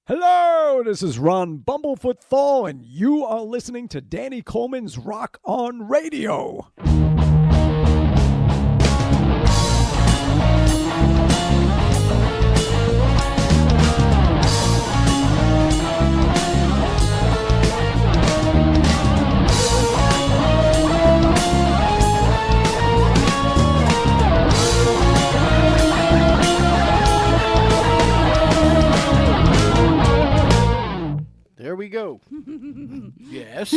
Hello, this is Ron Bumblefoot Thal, and you are listening to Danny Coleman's Rock On Radio. There we go. Yes.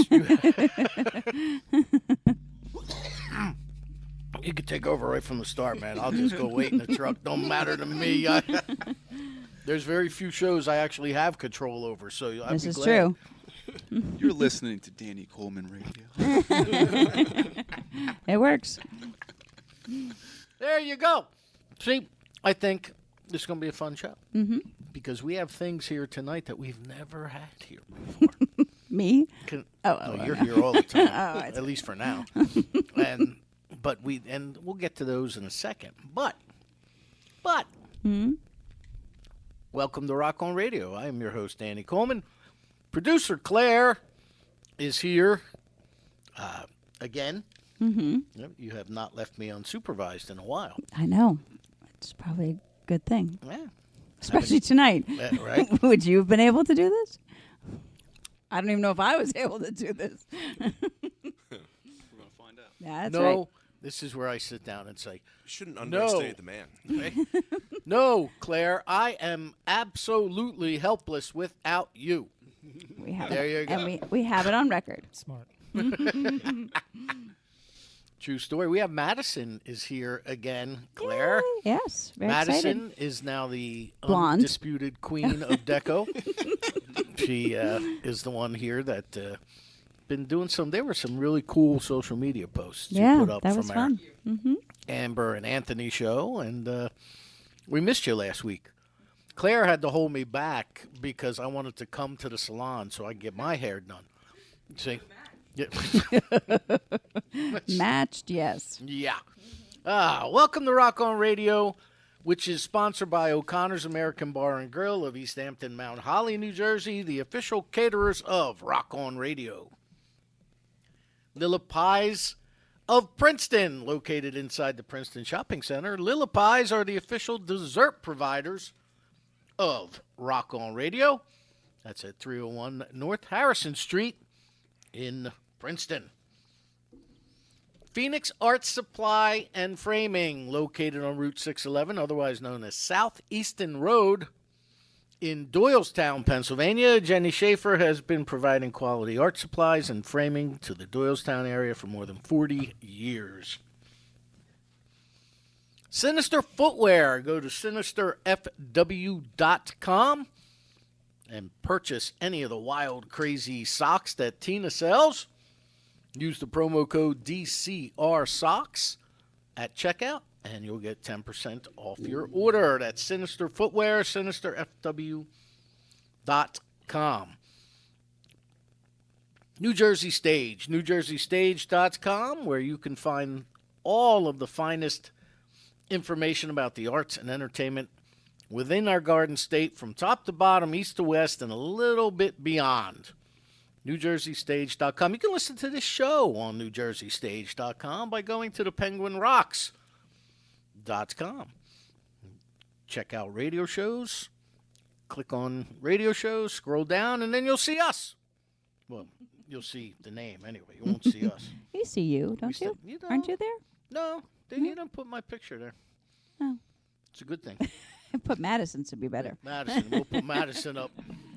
You can take over right from the start, man. I'll just go wait in the truck. Don't matter to me. There's very few shows I actually have control over, so I'd this be is glad. true. You're listening to Danny Coleman Radio. It works. There you go. See, I think this is going to be a fun show. Mm-hmm. Because we have things here tonight that we've never had here before. Me? You're here all the time, I at least for now. But we'll get to those in a second. But, welcome to Rock On Radio. I am your host, Danny Coleman. Producer Claire is here again. Mm-hmm. Yep, you have not left me unsupervised in a while. I know. It's probably a good thing. Yeah. Especially tonight. Right? Would you have been able to do this? I don't even know if I was able to do this. We're going to find out. That's no, right. This is where I sit down and say, You shouldn't underestimate the man. okay? No, Claire, I am absolutely helpless without you. We have There it. you go. And we have it on record. Smart. True story. We have Madison is here again, Claire. Yay. Yes. Very Madison excited. is now the Blonde. undisputed queen of Deco. She is the one here that been doing there were some really cool social media posts you Yeah, put up that from was our fun. Mm-hmm. Amber and Anthony show, and we missed you last week. Claire had to hold me back because I wanted to come to the salon so I could get my hair done. See? Yeah. Matched, yes. Yeah. Welcome to Rock On Radio, which is sponsored by O'Connor's American Bar and Grill of East Hampton, Mount Holly, New Jersey, the official caterers of Rock On Radio. Lilla Pies of Princeton, located inside the Princeton Shopping Center. Lilla Pies are the official dessert providers of Rock On Radio. That's at 301 North Harrison Street in Princeton. Phoenix Art Supply and Framing, located on Route 611, otherwise known as Southeastern Road in Doylestown, Pennsylvania. Jenny Schaefer has been providing quality art supplies and framing to the Doylestown area for more than 40 years. Sinister Footwear. Go to sinisterfw.com and purchase any of the wild, crazy socks that Tina sells. Use the promo code DCRSOCKS at checkout, and you'll get 10% off your order. That's Sinister Footwear, sinisterfw.com. New Jersey Stage, newjerseystage.com, where you can find all of the finest information about the arts and entertainment within our Garden State, from top to bottom, east to west, and a little bit beyond. NewJerseyStage.com. You can listen to this show on NewJerseyStage.com by going to thepenguinrocks.com. Check out radio shows. Click on radio shows, scroll down, and then you'll see us. Well, you'll see the name anyway. You won't see us. We see you, don't you? Aren't you there? No, they didn't put my picture there. Oh. It's a good thing. Put Madison's would be better. Madison. We'll put Madison up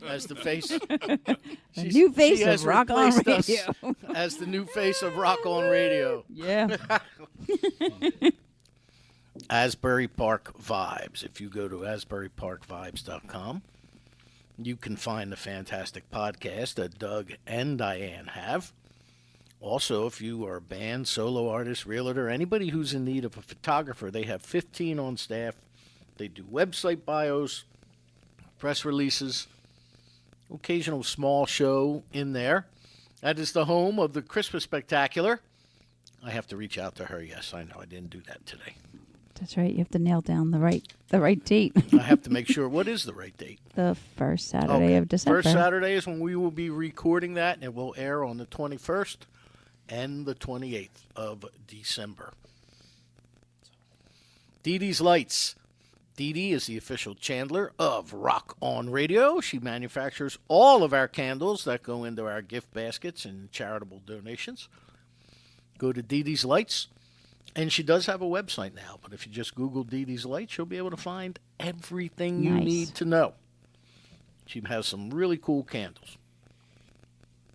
as the face. The new face she of has Rock On replaced us Radio. as the new face of Rock On Radio. Yeah. Asbury Park Vibes. If you go to asburyparkvibes.com, you can find the fantastic podcast that Doug and Diane have. Also, if you are a band, solo artist, realtor, anybody who's in need of a photographer, they have 15 on staff. They do website bios, press releases, occasional small show in there. That is the home of the Christmas Spectacular. I have to reach out to her. Yes, I know. I didn't do that today. That's right. You have to nail down the right date. I have to make sure. What is the right date? The first Saturday of December. First Saturday is when we will be recording that, and it will air on the 21st and the 28th of December. Dee Dee's Lights. Dee Dee is the official chandler of Rock On Radio. She manufactures all of our candles that go into our gift baskets and charitable donations. Go to Dee Dee's Lights. And she does have a website now, but if you just Google Dee Dee's Lights, you'll be able to find everything you need to know. She has some really cool candles.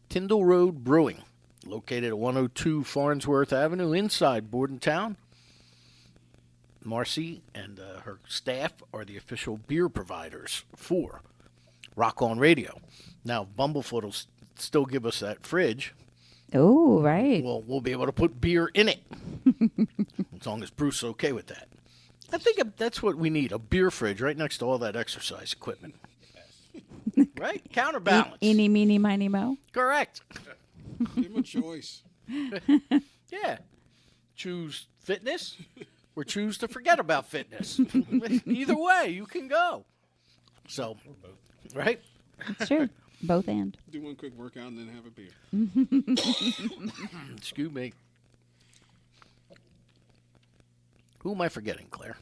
Tyndall Road Brewing, located at 102 Farnsworth Avenue inside Bordentown. Marcy and her staff are the official beer providers for Rock On Radio. Now, Bumblefoot will still give us that fridge. Oh, right. Well, we'll be able to put beer in it, as long as Bruce is okay with that. I think that's what we need, a beer fridge right next to all that exercise equipment. Right? Counterbalance. Eeny, meeny, miny, mo. Correct. Give him a choice. Yeah. Choose fitness or choose to forget about fitness. Either way, you can go. So, right? It's true. Both and. Do one quick workout and then have a beer. Excuse me. Who am I forgetting, Claire?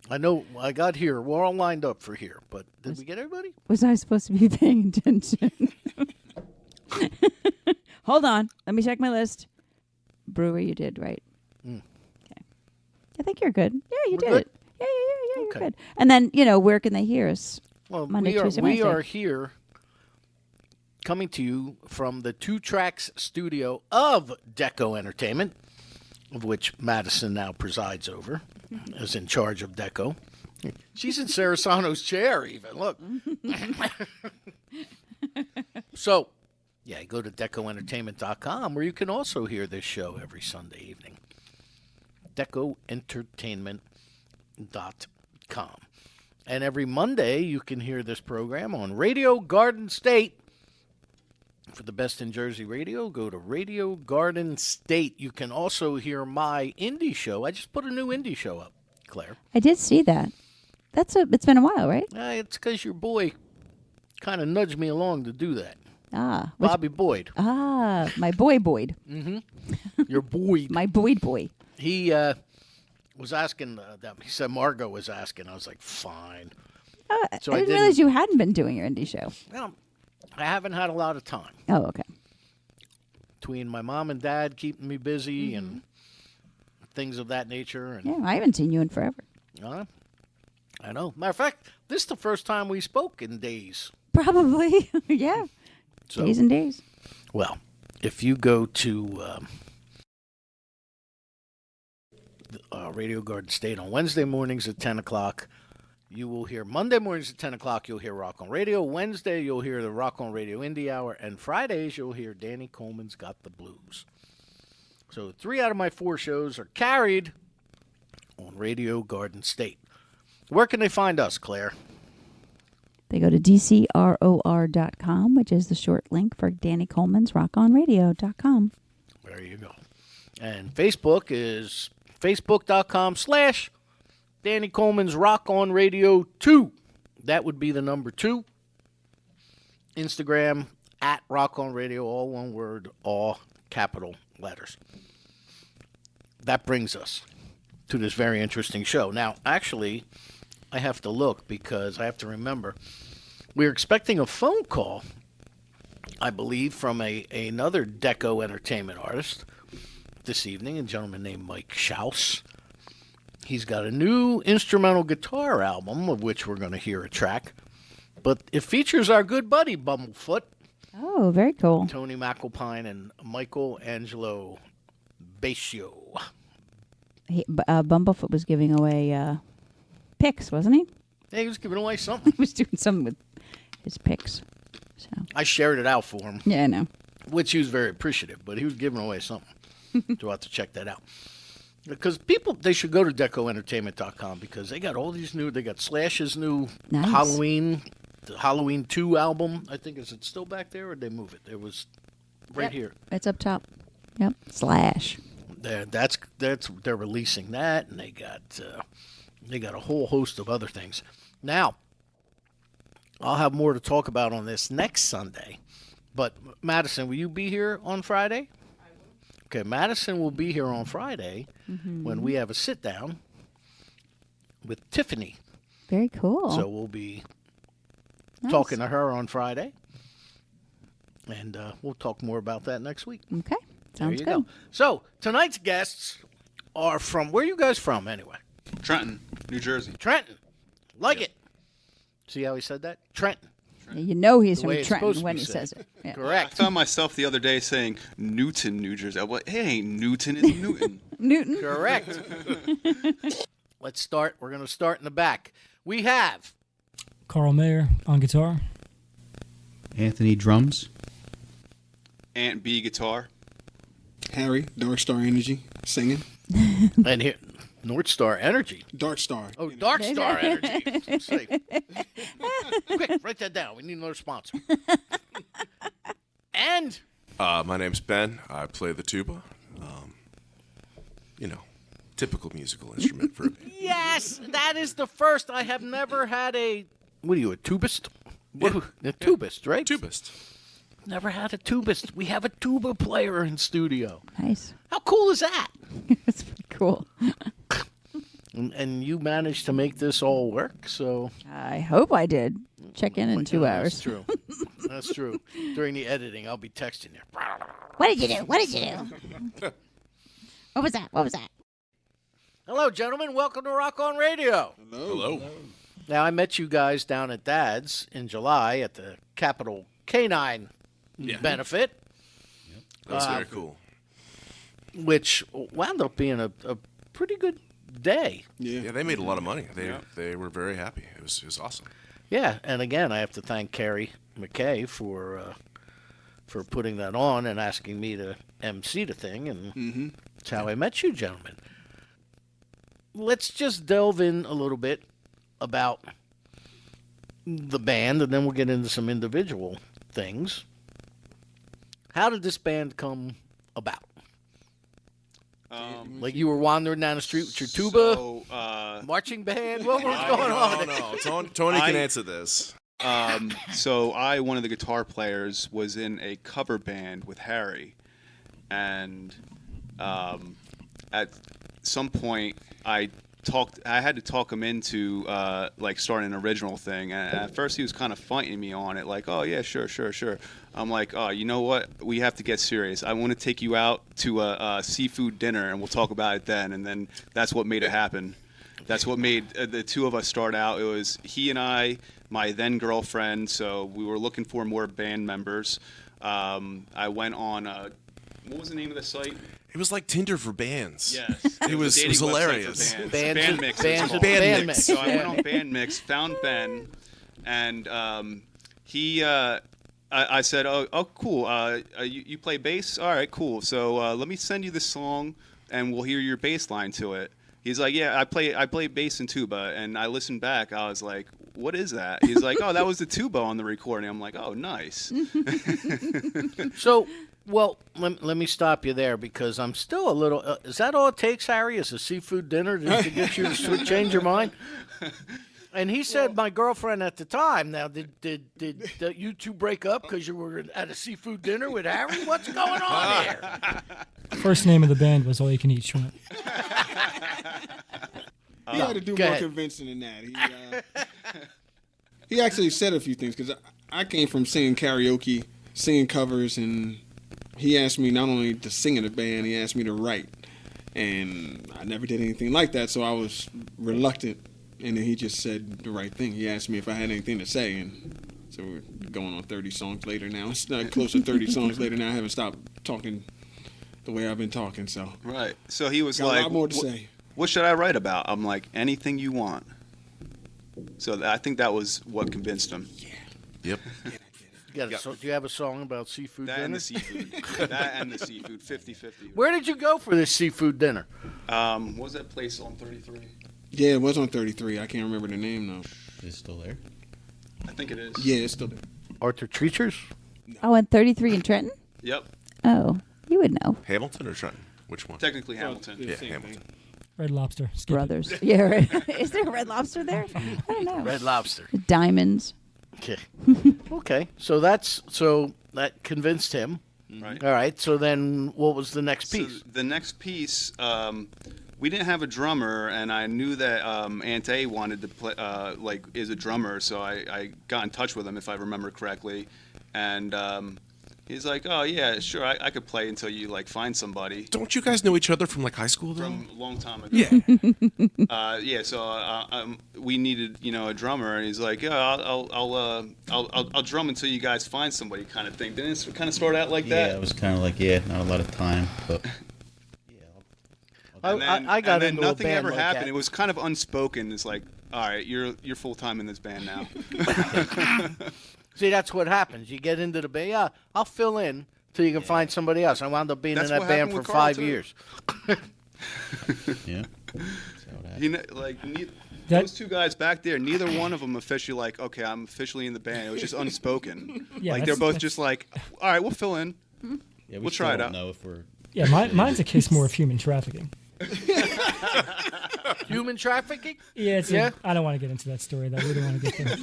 I know I got here. We're all lined up for here, but did we get everybody? Was I supposed to be paying attention? Hold on. Let me check my list. Brewer, you did, right? Okay. I think you're good. Yeah, you did good? it. Yeah, Okay. you're good. And then, where can they hear us? Well, Monday, Tuesday, we Wednesday. are here coming to you from the 2 Tracks studio of Deco Entertainment, of which Madison now presides over, is in charge of Deco. She's in Sarasano's chair even. Look. So, yeah, go to decoentertainment.com where you can also hear this show every Sunday evening. decoentertainment.com. And every Monday, you can hear this program on Radio Garden State. For the best in Jersey radio, go to Radio Garden State. You can also hear my indie show. I just put a new indie show up, Claire. I did see that. It's been a while, right? It's because your boy kind of nudged me along to do that. Which, Bobby Boyd. my boy Boyd. Your Boyd. My Boyd boy. He was asking them. He said Margot was asking. I was like, fine. So I didn't realize you hadn't been doing your indie show. Well, I haven't had a lot of time. Oh, okay. Between my mom and dad keeping me busy and things of that nature. And Yeah, I haven't seen you in forever. I know. Matter of fact, this is the first time we spoke in days. Probably. Yeah. So, Days and days. well, if you go to Radio Garden State on Wednesday mornings at 10 o'clock, you will hear Monday mornings at 10 o'clock, you'll hear Rock on Radio. Wednesday, you'll hear the Rock on Radio Indie Hour. And Fridays, you'll hear Danny Coleman's Got the Blues. So 3 out of my 4 shows are carried on Radio Garden State. Where can they find us, Claire? They go to dcror.com, which is the short link for Danny Coleman's rockonradio.com. There you go. And Facebook is facebook.com/Danny Coleman's Rock on Radio 2. That would be the number 2. Instagram at Rock on Radio, all one word, all capital letters. That brings us to this very interesting show. Now, actually, I have to look because I have to remember we're expecting a phone call, I believe, from another Deco Entertainment artist this evening, a gentleman named Mike Shouse. He's got a new instrumental guitar album, of which we're going to hear a track, but it features our good buddy Bumblefoot, Oh, very cool. Tony McAlpine, and Michael Angelo Basio. Bumblefoot was giving away picks, wasn't he? Yeah, he was giving away something. He was doing something with his picks. So I shared it out for him, yeah, I know. which he was very appreciative, but he was giving away something. So we'll have to check that out. Because they should go to decoentertainment.com because they got all these they got Slash's new Nice. the Halloween 2 album. I think, is it still back there or did they move it? It was right Yep. here. It's up top. Yep. Slash. They're releasing that, and they got a whole host of other things. Now, I'll have more to talk about on this next Sunday. But Madison, will you be here on Friday? I will. Okay, Madison will be here on Friday when we have a sit down with Tiffany. Very cool. So we'll be talking to her on Friday, and we'll talk more about that next week. Okay, There sounds you good. go. So tonight's guests are from, where are you guys from anyway? Trenton, New Jersey. Trenton. Like it. See how he said that? Trenton. You know he's The way from it's supposed Trenton to when be he said. says it. Yeah. I Correct. found myself the other day saying Newton, New Jersey. I'm like, hey, Newton is Newton. Newton. Correct. Let's start. We're going to start in the back. We have Carl Mayer on guitar. Anthony drums. Aunt B guitar. Harry, Dark Star Energy, singing. and here North Star Energy. Dark Star. Oh, Dark Star Energy. Let's see. Quick, write that down. We need another sponsor. And My name's Ben. I play the tuba. Typical musical instrument for me. yes, that is the first. I have never had a. What are you, a tubist? Yeah. A tubist, right? Tubist. Never had a tubist. We have a tuba player in studio. Nice. How cool is that? That's pretty cool. And you managed to make this all work, so. I hope I did. Check in 2 Yeah, hours. That's true. That's true. During the editing, I'll be texting you. What did you do? What did you do? What was that? What was that? Hello, gentlemen. Welcome to Rock On Radio. Hello. Now, I met you guys down at Dad's in July at the Capital Canine benefit, That was very cool. which wound up being a pretty good day. Yeah, they made a lot of money. They were very happy. It was awesome. Yeah, and again, I have to thank Carrie McKay for putting that on and asking me to MC the thing, and that's how I met you, gentlemen. Let's just delve in a little bit about the band, and then we'll get into some individual things. How did this band come about? Like you were wandering down the street with your tuba, So, marching band? What was going on? No. Tony can answer this. so one of the guitar players, was in a cover band with Harry, and at some point I had to talk him into like starting an original thing, and at first he was kind of fighting me on it, like, oh yeah, sure. I'm like, oh, you know what? We have to get serious. I want to take you out to a seafood dinner, and we'll talk about it then. And then that's what made it happen. That's what made the two of us start out. It was he and I, my then girlfriend. So we were looking for more band members. I went on, what was the name of the site? It was like Tinder for bands. Yes. It was dating website for hilarious. bands. Bands- Bandmix. it's bands- called. Bandmix. So I went Yeah. on Bandmix, found Ben, and he. I said, oh, cool. You play bass? All right, cool. So let me send you this song, and we'll hear your bass line to it. He's like, yeah, I play bass and tuba. And I listened back. I was like, what is that? He's like, oh, that was the tuba on the recording. I'm like, oh, nice. So, well, let me stop you there because I'm still a little. Is that all it takes, Harry? Is a seafood dinner to get you to change your mind? And he said, my girlfriend at the time. Now, did you two break up because you were at a seafood dinner with Harry? What's going on here? First name of the band was All You Can Eat Shrimp. He had to do Go more ahead. convincing than that. He actually said a few things because I came from singing karaoke, singing covers, and he asked me not only to sing in a band, he asked me to write. And I never did anything like that, so I was reluctant. And then he just said the right thing. He asked me if I had anything to say, and so we're going on 30 songs later now. It's not close to 30 songs later now. I haven't stopped talking the way I've been talking, so Right. So he was got like, a lot more to "What- say. What should I write about? I'm like, anything you want. So I think that was what convinced him. Yep. Do you have a song about seafood That dinner? and the seafood. That and the seafood. 50-50. Where did you go for this seafood dinner? What was that place on 33? Yeah, it was on 33. I can't remember the name, though. Is it still there? I think it is. Yeah, it's still there. Arthur Treachers? Oh, and 33 in Trenton? Yep. Oh, you would know. Hamilton or Trenton? Which one? Technically Hamilton. Yeah, Same Hamilton. thing. Red Lobster. Skip it. Brothers. Yeah. Right. Is there a Red Lobster there? I don't know. Red Lobster. Diamonds. Okay. Okay. So that convinced him. Right. All right. So then, what was the next piece? So the next piece, we didn't have a drummer, and I knew that Aunt A wanted to play, is a drummer, so I got in touch with him, if I remember correctly, and he's like, "Oh yeah, sure, I could play until you find somebody." Don't you guys know each other from high school though? From a long time ago. Yeah. Yeah. So we needed, a drummer, and he's like, "Yeah, I'll drum until you guys find somebody," kind of thing. Didn't it kind of start out like Yeah, that? it was kind of like, not a lot of time, but I got into nothing a band ever like happened. that. It was kind of unspoken. It's like, all right, you're full time in this band now. See, that's what happens. You get into the band. Yeah, I'll fill in till you can find somebody else. I wound up being That's in that what band happened for with Carl, 5 too. years. yeah. Those two guys back there, neither one of them officially okay, I'm officially in the band. It was just unspoken. Yeah, they're that's- both that's- just like, all right, we'll fill in. Yeah, We'll still try it don't out. know if we're. Yeah, mine's a case more of human trafficking. Human trafficking? Yeah, Yeah? I don't want to get into that story. Though. We don't want to get there.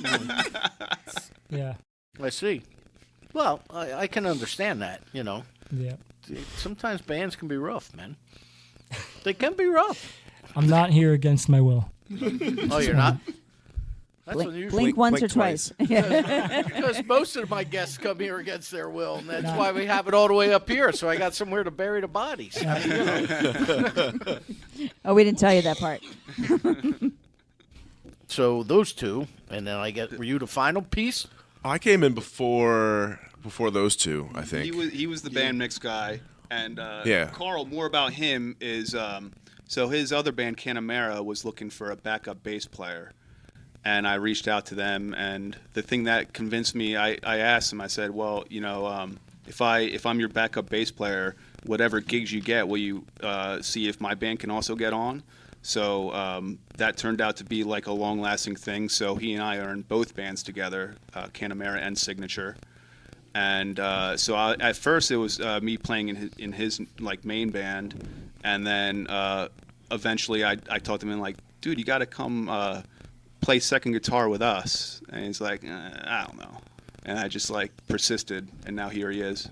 Yeah, I see. Well, I can understand that, yeah. Sometimes bands can be rough, man. They can be rough. I'm not here against my will. Oh, you're not? That's Blink, unusual. blink once or blink twice. Because most of my guests come here against their will, and that's why we have it all the way up here, so I got somewhere to bury the bodies. Oh, we didn't tell you that part. So those two, and then were you the final piece? I came in before those two, I think. He was the band mix guy, and Yeah. Carl. More about him is so his other band Canamera was looking for a backup bass player, and I reached out to them. And the thing that convinced me, I asked him. I said, "Well, if I'm your backup bass player, whatever gigs you get, will you see if my band can also get on?" So that turned out to be a long-lasting thing. So he and I are in both bands together, Canamera and Signature. And so at first it was me playing in his main band, and then eventually I talked him in dude, you got to come play second guitar with us. And he's like, I don't know. And I just persisted, and now here he is.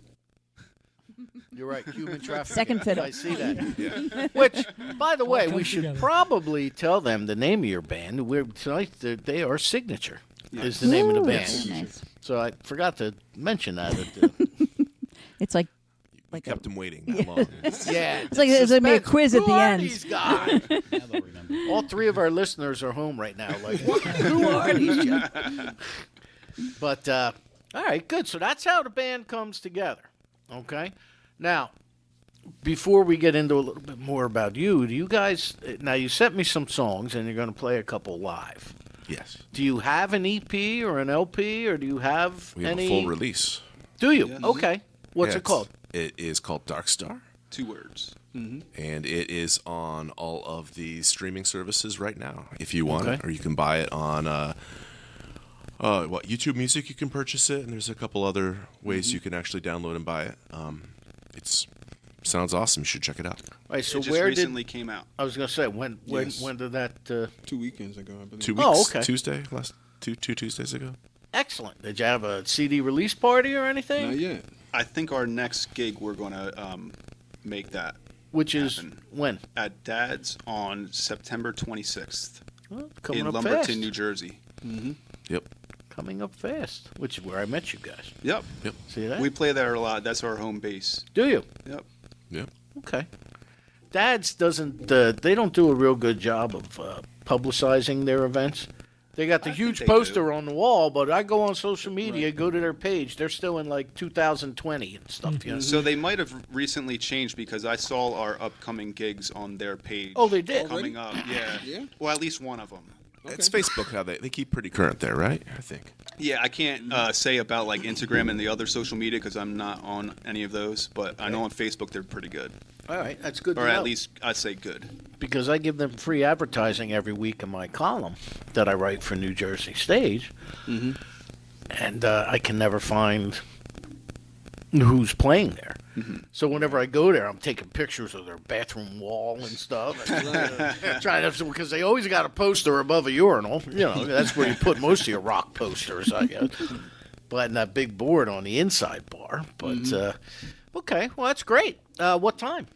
You're right, human trafficking. Second fiddle. I see that. Which, by the way, we comes should together. probably tell them the name of your band. Tonight they are Signature. Is the name of the Ooh, band. very nice. So I forgot to mention that. It's like We a, kept him waiting that long. Yeah. it's like there's gonna be a suspense. quiz at Who the are end. these guys? Now they'll remember. All three of our listeners are home right now. What? Who are these guys? But all right, good. So that's how the band comes together. Okay. Now, before we get into a little bit more about you, do you guys? Now you sent me some songs, and you're going to play a couple live. Yes. Do you have an EP or an LP, or do you have We have any? a full release. Do you? Yes. Okay. What's Yeah, it called? It is called Dark Star, 2 words. and it is on all of the streaming services right now. If you want Okay. it, or you can buy it on YouTube Music. You can purchase it, and there's a couple other ways you can actually download and buy it. It's sounds awesome. You should check it out. All right. So It just where recently came out. I was going to say when Yes. when did that? 2 weekends ago, I believe. 2 weeks. Oh, okay. Tuesday last two Tuesdays ago. Excellent. Did you have a CD release party or anything? Not yet. I think our next gig we're going to make that Which is happen. when? At Dad's on September 26th Well, coming in up Lumberton, fast. New Jersey. Yep. Coming up fast, which is where I met you guys. Yep. See that? We play there a lot. That's our home base. Do you? Yep. Yep. Okay. Dad's doesn't. They don't do a real good job of publicizing their events. They got the I think huge they poster do. on the wall, but I go on social media, go to their page. They're still in 2020 and stuff. You know? So they might have recently changed because I saw our upcoming gigs on their page. Oh, they did? Coming up, yeah. Yeah? Well, at least one of them. It's Facebook how they keep pretty current there, right? I think. Yeah, I can't say about Instagram and the other social media because I'm not on any of those. But I know on Facebook they're pretty good, All right, that's good. or to know. at least I'd say good. Because I give them free advertising every week in my column that I write for New Jersey Stage, and I can never find who's playing there. So whenever I go there, I'm taking pictures of their bathroom wall and stuff. Trying to, because they always got a poster above a urinal. You know, that's where you put most of your rock posters, I guess. But and that big board on the inside bar. But okay, well that's great. What time?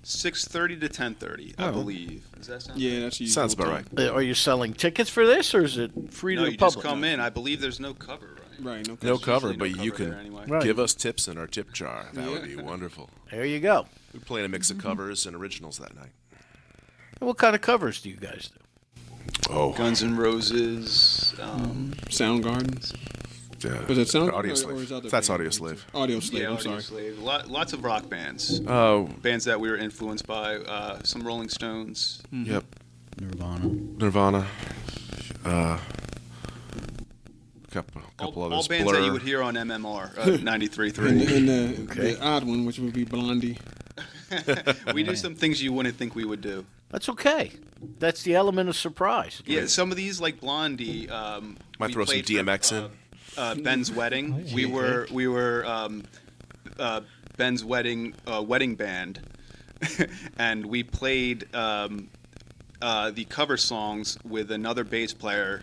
6:30 to 10:30, I believe. Does that sound? Yeah, that's usual. Sounds about right. Are you selling tickets for this, or is it free No, to the you public? just come in. I believe there's no cover, right? Right, no No question. cover, usually no but you cover can there anyway. Right. give us tips in our tip jar. That would be wonderful. There you go. We're playing a mix of covers and originals that night. What kind of covers do you guys do? Oh, Guns N' Roses. Soundgarden. yeah. Was it Soundgarden Audio or is Slave? other That's band? Audio Slave. Audio Slave, Yeah, I'm Audio sorry. Slave. Lots of rock bands. Oh, Bands that we were influenced by. Some Rolling Stones. yep. Nirvana. Nirvana. Couple All others. bands Blur. that you would hear on MMR 93.3. And the odd one, which would be Blondie. We do some things you wouldn't think we would do. That's okay. That's the element of surprise. Yeah, some of these like Blondie. Might we throw some played DMX for, Ben's wedding. We were Ben's wedding band, and we played the cover songs with another bass player,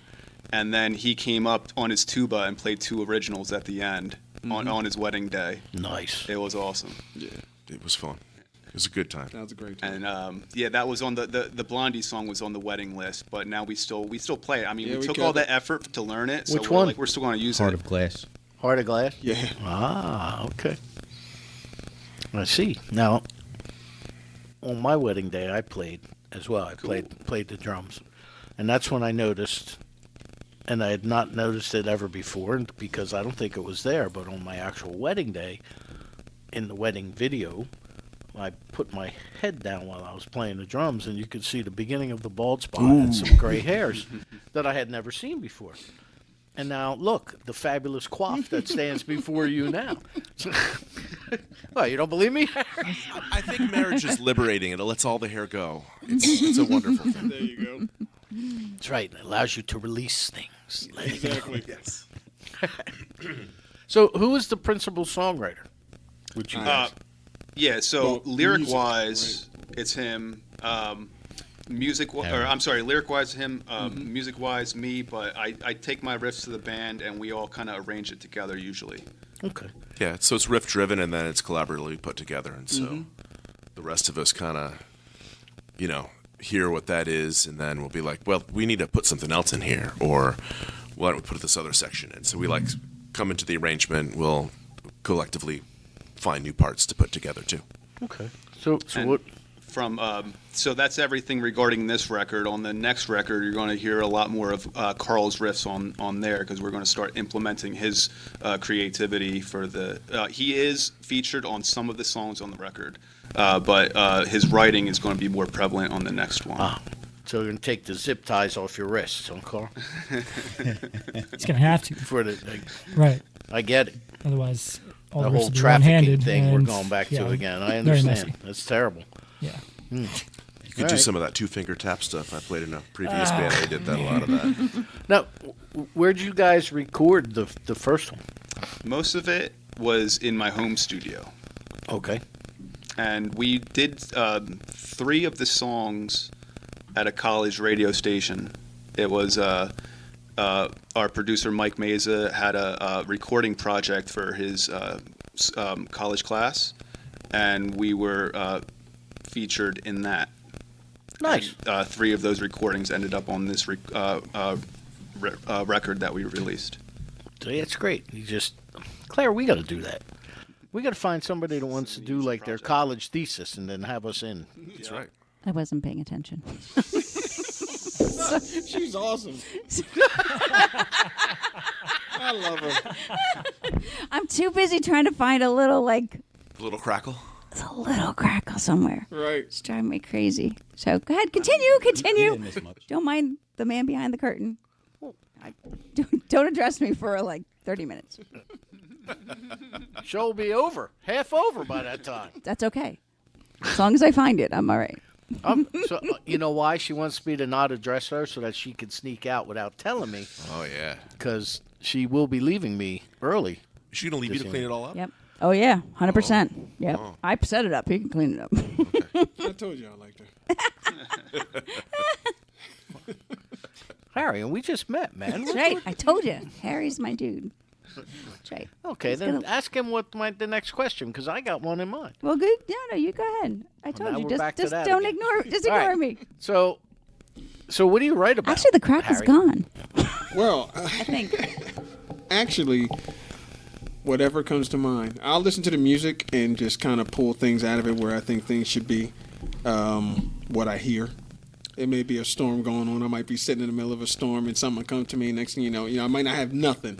and then he came up on his tuba and played 2 originals at the end on his wedding day. Nice. It was awesome. Yeah, it was fun. It was a good time. That was a great time. And yeah, that was on the Blondie song was on the wedding list, but now we still play it. I mean, Yeah, we we took kept all it. that effort to learn it, so Which we're one? like we're still going to use Heart it. of Glass. Heart of Glass? Yeah. Ah, okay. I see. Now, on my wedding day, I played as well. I played the drums. And that's when I noticed, and I had not noticed it ever before because I don't think it was there, but on my actual wedding day, in the wedding video, I put my head down while I was playing the drums, and you could see the beginning of the bald spot and some gray hairs that I had never seen before. And now, look, the fabulous coif that stands before you now. Well, you don't believe me? I think marriage is liberating and it lets all the hair go. It's a wonderful thing. There you go. That's right. It allows you to release things. Exactly. Yes. So, who is the principal songwriter? Would you guys? Yeah, so Well, lyric-wise, it's him. Lyric-wise, him. Music-wise, me. But I take my riffs to the band, and we all kind of arrange it together usually. Okay. Yeah, so it's riff driven and then it's collaboratively put together. And so the rest of us kind of, hear what that is. And then we'll be like, well, we need to put something else in here. Or why don't we put this other section in? So we come into the arrangement. We'll collectively find new parts to put together too. Okay. So And what? So that's everything regarding this record. On the next record, you're going to hear a lot more of Carl's riffs on there because we're going to start implementing his creativity for the. He is featured on some of the songs on the record, but his writing is going to be more prevalent on the next one. Ah, so you're gonna take the zip ties off your wrists, huh, Carl? It's gonna have to. For the, Right. I get it. Otherwise, all The the whole rest trafficking one-handed thing we're and, going back yeah, to again. I very understand. messy. That's terrible. Yeah. You could All do right. some of that 2-finger tap stuff. I played in a previous band. I did that a lot of that. Now, where'd you guys record the first one? Most of it was in my home studio. Okay. And we did 3 of the songs at a college radio station. It was our producer Mike Meza had a recording project for his college class, and we were featured in that. Nice. And, 3 of those recordings ended up on this record that we released. See, that's great. Claire, we got to do that. We got to find somebody that wants to do like their college thesis and then have us in. That's right. I wasn't paying attention. She's awesome. I love her. I'm too busy trying to find a little, A little crackle. it's a little crackle somewhere. Right. It's driving me crazy. So go ahead, continue. miss much. Don't mind the man behind the curtain. Don't address me for 30 minutes. Show will be over, half over by that time. That's okay. As long as I find it, I'm all right. So you know why she wants me to not address her so that she can sneak out without telling me? Oh, yeah. Because she will be leaving me early. Is she going to leave you to clean it all up? Yep. Oh yeah, 100%. Yeah, I set it up. He can clean it up. I told you I liked her. Harry, and we just met, man. That's right. I told you, Harry's my dude. That's right. Okay, He's then gonna- ask him what the next question, because I got one in mind. Well, good. Yeah, no, you go ahead. I told now you. we're Just, back to just that don't again. ignore. Just All ignore right. me. So what do you write about? Actually, the crack is Harry? gone. Well, I think. actually, whatever comes to mind. I'll listen to the music and just kind of pull things out of it where I think things should be. What I hear. It may be a storm going on. I might be sitting in the middle of a storm and something will come to me. Next thing you know, I might not have nothing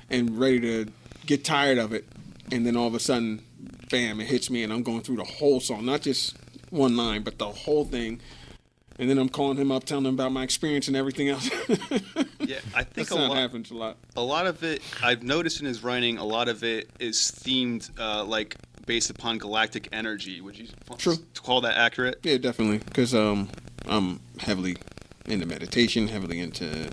and ready to get tired of it. And then all of a sudden, bam, it hits me and I'm going through the whole song. Not just one line, but the whole thing. And then I'm calling him up, telling him about my experience and everything else. Yeah, I think That happens a lot. A lot of it, I've noticed in his writing, a lot of it is themed, like based upon galactic energy. Would you call that accurate? Yeah, definitely. Because I'm heavily into meditation, heavily into,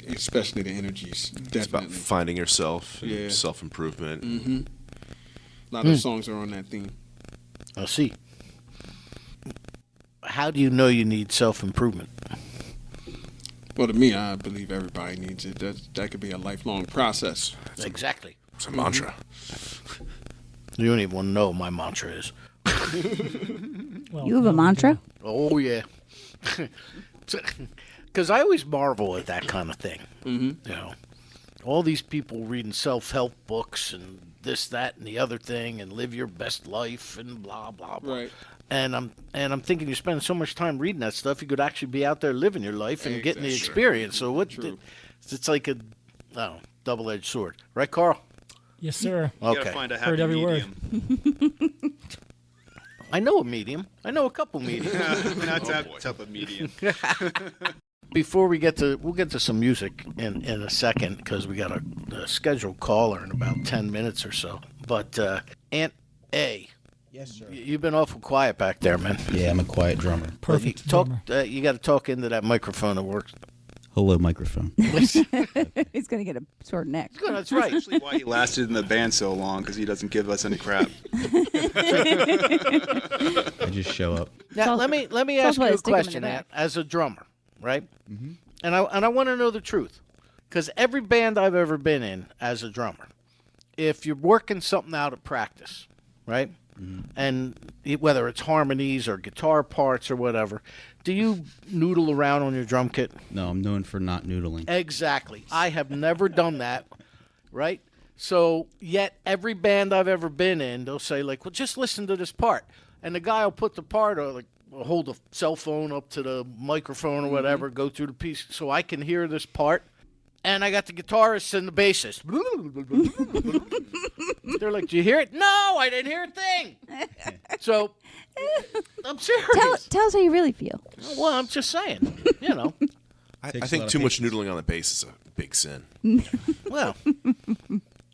especially the energies. It's about Definitely. finding yourself, and Yeah. self-improvement. Mm-hmm. A lot of songs are on that theme. I see. How do you know you need self-improvement? Well, to me, I believe everybody needs it. That could be a lifelong process. Exactly. It's a mantra. You don't even want to know what my mantra is. Well, You have a no, mantra? Oh, yeah. Because I always marvel at that kind of thing. Mm-hmm. You know, all these people reading self-help books and this, that, and the other thing, and live your best life and blah blah blah. Right. And I'm thinking you spend so much time reading that stuff, you could actually be out there living your life and getting the Exactly. experience. So what? True. It's like a double-edged sword, right, Carl? Yes, sir. You Okay. gotta find a Heard happy every word. medium. I know a medium. I know a couple mediums. Not that type of medium. Before we'll get to some music in a second because we got a scheduled caller in about 10 minutes or so. But Aunt A, Yes, sir. you've been awful quiet back there, man. Yeah, I'm a quiet drummer. Perfect. Talk. drummer. You got to talk into that microphone that works. Hello, microphone. He's gonna get a short neck. Good, that's right. Actually, why he lasted in the band so long, because he doesn't give us any crap. I just show up. Now all- let me all ask you about a stick 'em in the question, back. Aunt, as a drummer, right? Mm-hmm. And I want to know the truth, because every band I've ever been in as a drummer, if you're working something out at practice, right? And whether it's harmonies or guitar parts or whatever, do you noodle around on your drum kit? No, I'm known for not noodling. Exactly. I have never done that, right? So, yet every band I've ever been in, they'll say, like, well, just listen to this part. And the guy will put the part, or like, will hold the cell phone up to the microphone or whatever, go through the piece so I can hear this part. And I got the guitarist and the bassist. They're like, "Do you hear it?" No, I didn't hear a thing. So, I'm serious. Tell us how you really feel. Well, I'm just saying, you know. I Takes a think lot of too much patience. noodling on the bass is a big sin. Well,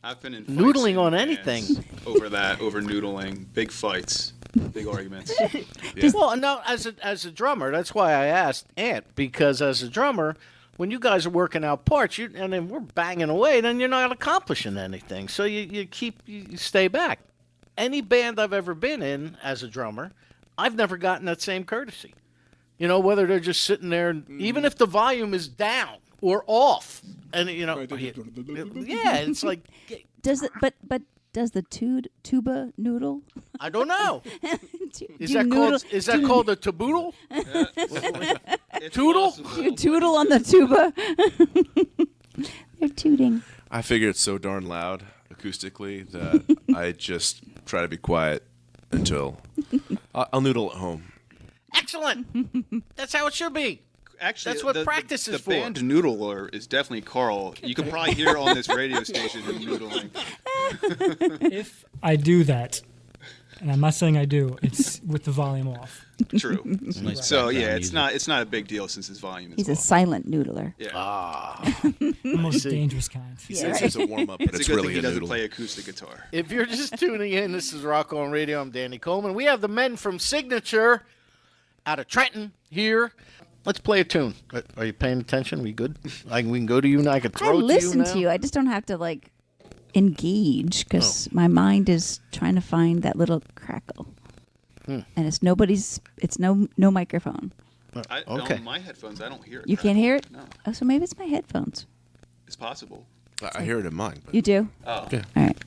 I've been in Noodling fights on in anything. bands over noodling, big fights, big arguments. well, no, as a drummer, that's why I asked Ant, because as a drummer, when you guys are working out parts, and then we're banging away, then you're not accomplishing anything. So you stay back. Any band I've ever been in as a drummer, I've never gotten that same courtesy. You know, whether they're just sitting there, even if the volume is down or off, and you know, Right, they just- yeah, it's like Does it? But does the tuba noodle? I don't know. Do Is you that noodle- called a taboodle? It's Toodle? possible. You tootle on the tuba. They're tooting. I figure it's so darn loud acoustically that I just try to be quiet until I'll noodle at home. Excellent. That's how it should be. Actually, That's what practice is the for. band noodler is definitely Carl. You can probably hear on this radio station him noodling. If I do that, and I'm not saying I do, it's with the volume off. True. Nice So background yeah, it's music. not a big deal since his volume is He's a low. silent noodler. Yeah. The most see. dangerous kind. He says it's a warm up, but It's it's a good really thing he a doesn't noodle. play acoustic guitar. If you're just tuning in, this is Rock On Radio. I'm Danny Coleman. We have the men from Signature out of Trenton here. Let's play a tune. Are you paying attention? We good? We can go to you now. I can I throw it to you listen now. to you. I just don't have to like engage because my mind is trying to find that little crackle. And it's no microphone. Okay. On my headphones, I don't hear it. You can't hear it? No. Oh, so maybe it's my headphones. It's possible. I hear it in mine. But You do? Oh. Yeah. All right.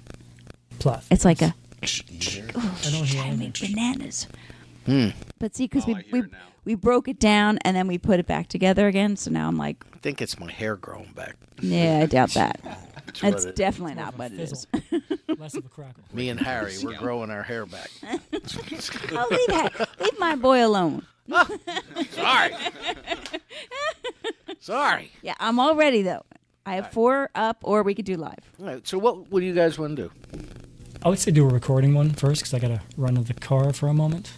Plot. It's like a I don't hear trying to anything. make bananas. But see, because Oh, I hear it now. we broke it down and then we put it back together again. So now I'm like, I think it's my hair growing back. yeah, I doubt that. That's That's what it- definitely More not of a what it is. fizzle. Less of a crackle. Me and Harry, we're growing our hair back. Oh, leave my boy alone. Sorry. Sorry. Yeah, I'm all ready though. I have 4 up, or we could do live. All right. So what do you guys want to do? I would say do a recording one first because I got to run to the car for a moment.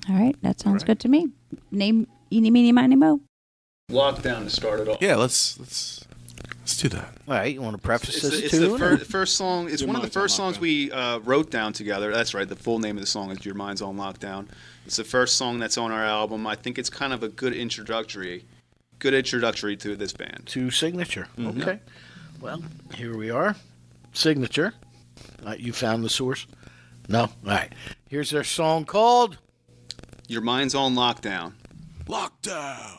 All right, that sounds good to me. Name eeny, meeny, miny, mo. Lockdown to start it off. Yeah, let's do that. All right. You want to preface this It's too? the first song. It's Your one of the Mind's on first songs Lockdown. we wrote down together. That's right. The full name of the song is "Your Mind's on Lockdown." It's the first song that's on our album. I think it's kind of a good introductory to this band. To Signature. Okay. Well, here we are. Signature. You found the source? No? All right. Here's their song called Your Mind's on Lockdown. Lockdown.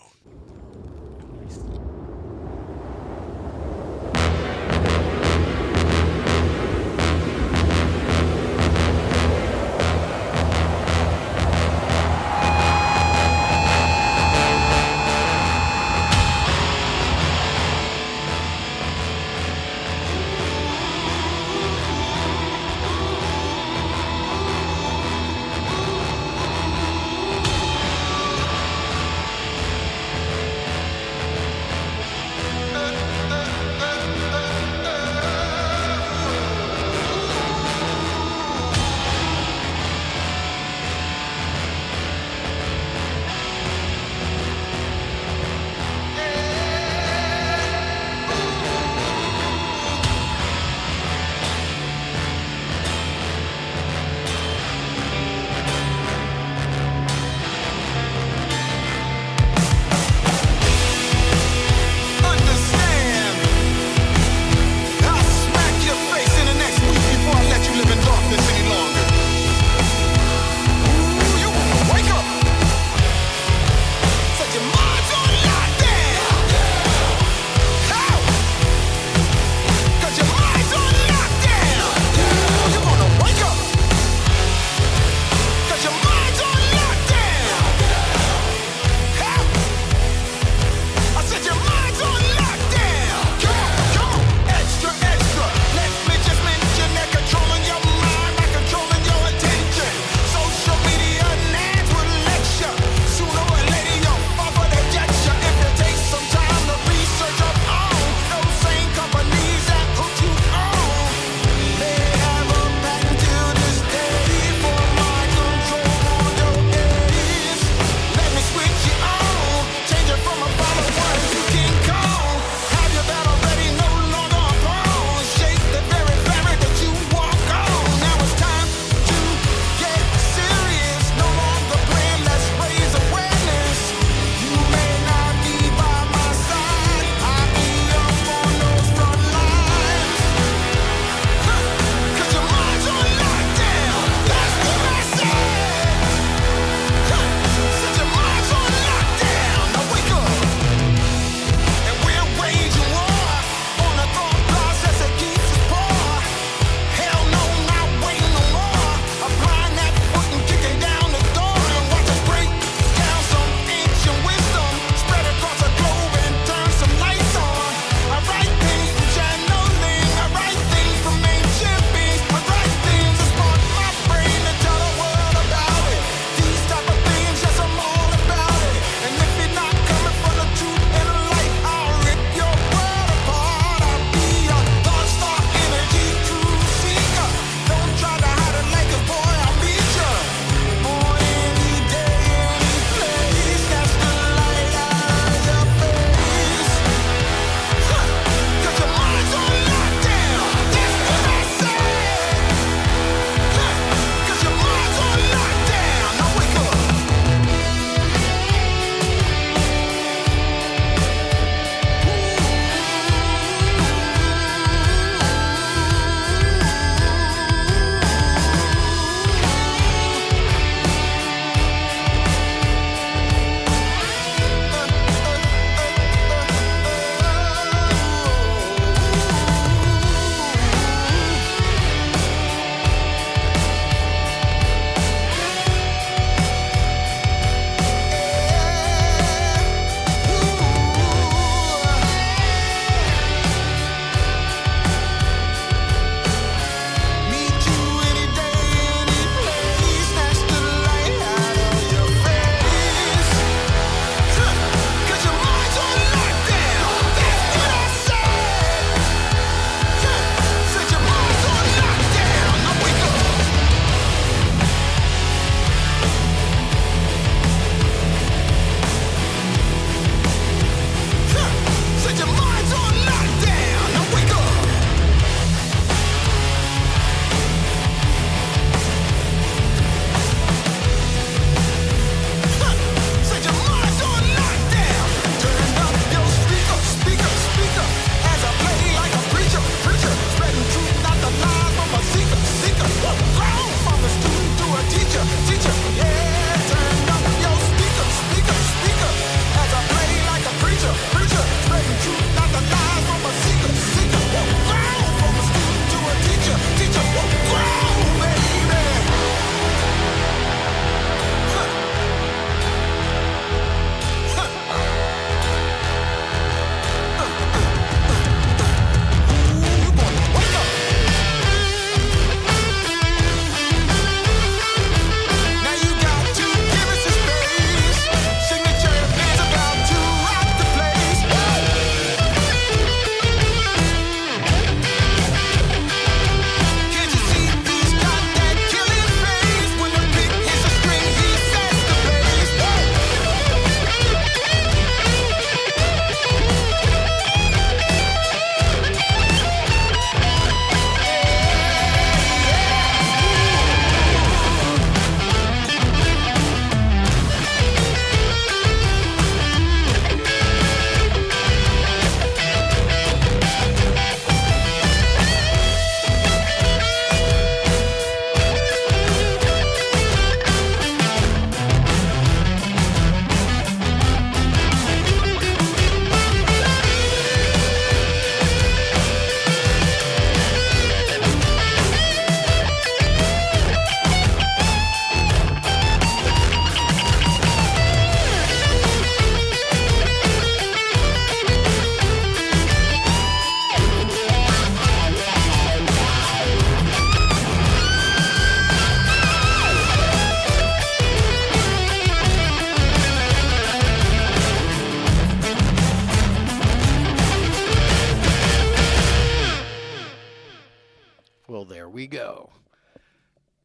Well, there we go.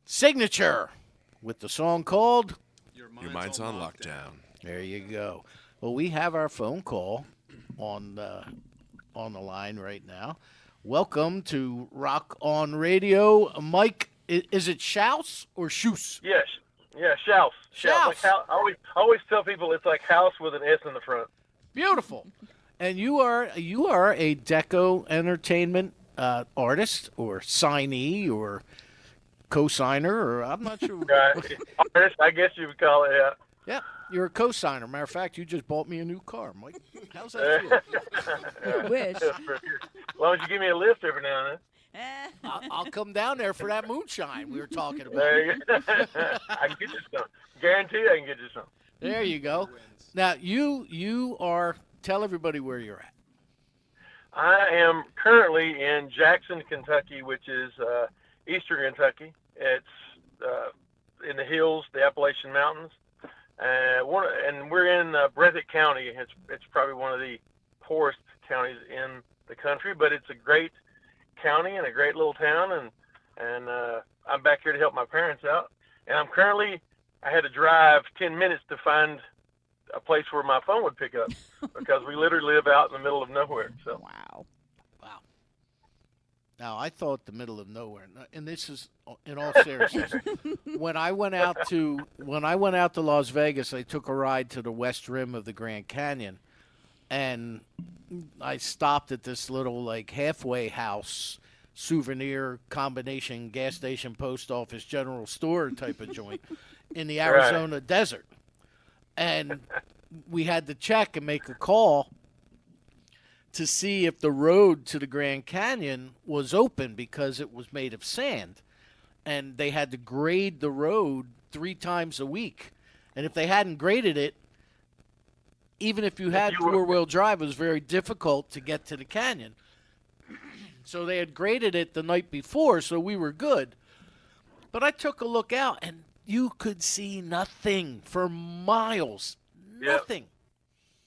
Signature with the song called Your mind's on lockdown. There you go. Well, we have our phone call on the line right now. Welcome to Rock On Radio. Mike, is it Shouse or Shouse? Yes. Yeah, Shouse. Shouse. Like I always tell people it's like house with an S in the front. Beautiful. And you are a Deco Entertainment artist or signee or co-signer, or I'm not sure. Right. Artist, I guess you would call it, yeah. Yeah, you're a co-signer. Matter of fact, you just bought me a new car, Mike. How's that feel? I wish. As long as you give me a lift every now and then. I'll come down there for that moonshine we were talking about. There you go. I can get you some. Guarantee I can get you some. There you go. Now, you are, tell everybody where you're at. I am currently in Jackson, Kentucky, which is eastern Kentucky. It's in the hills, the Appalachian Mountains. And we're in Breathitt County. It's probably one of the poorest counties in the country, but it's a great county and a great little town. And I'm back here to help my parents out. And I had to drive 10 minutes to find a place where my phone would pick up because we literally live out in the middle of nowhere. So Wow. Now, I thought the middle of nowhere, and this is in all seriousness. When I went out to Las Vegas, I took a ride to the west rim of the Grand Canyon, and I stopped at this little like halfway house souvenir combination gas station, post office, general store type of joint in the Arizona desert. And we had to check and make a call to see if the road to the Grand Canyon was open because it was made of sand. And they had to grade the road 3 times a week. And if they hadn't graded it, even if you had four-wheel drive, it was very difficult to get to the canyon. So they had graded it the night before, so we were good. But I took a look out, and you could see nothing for miles. Nothing.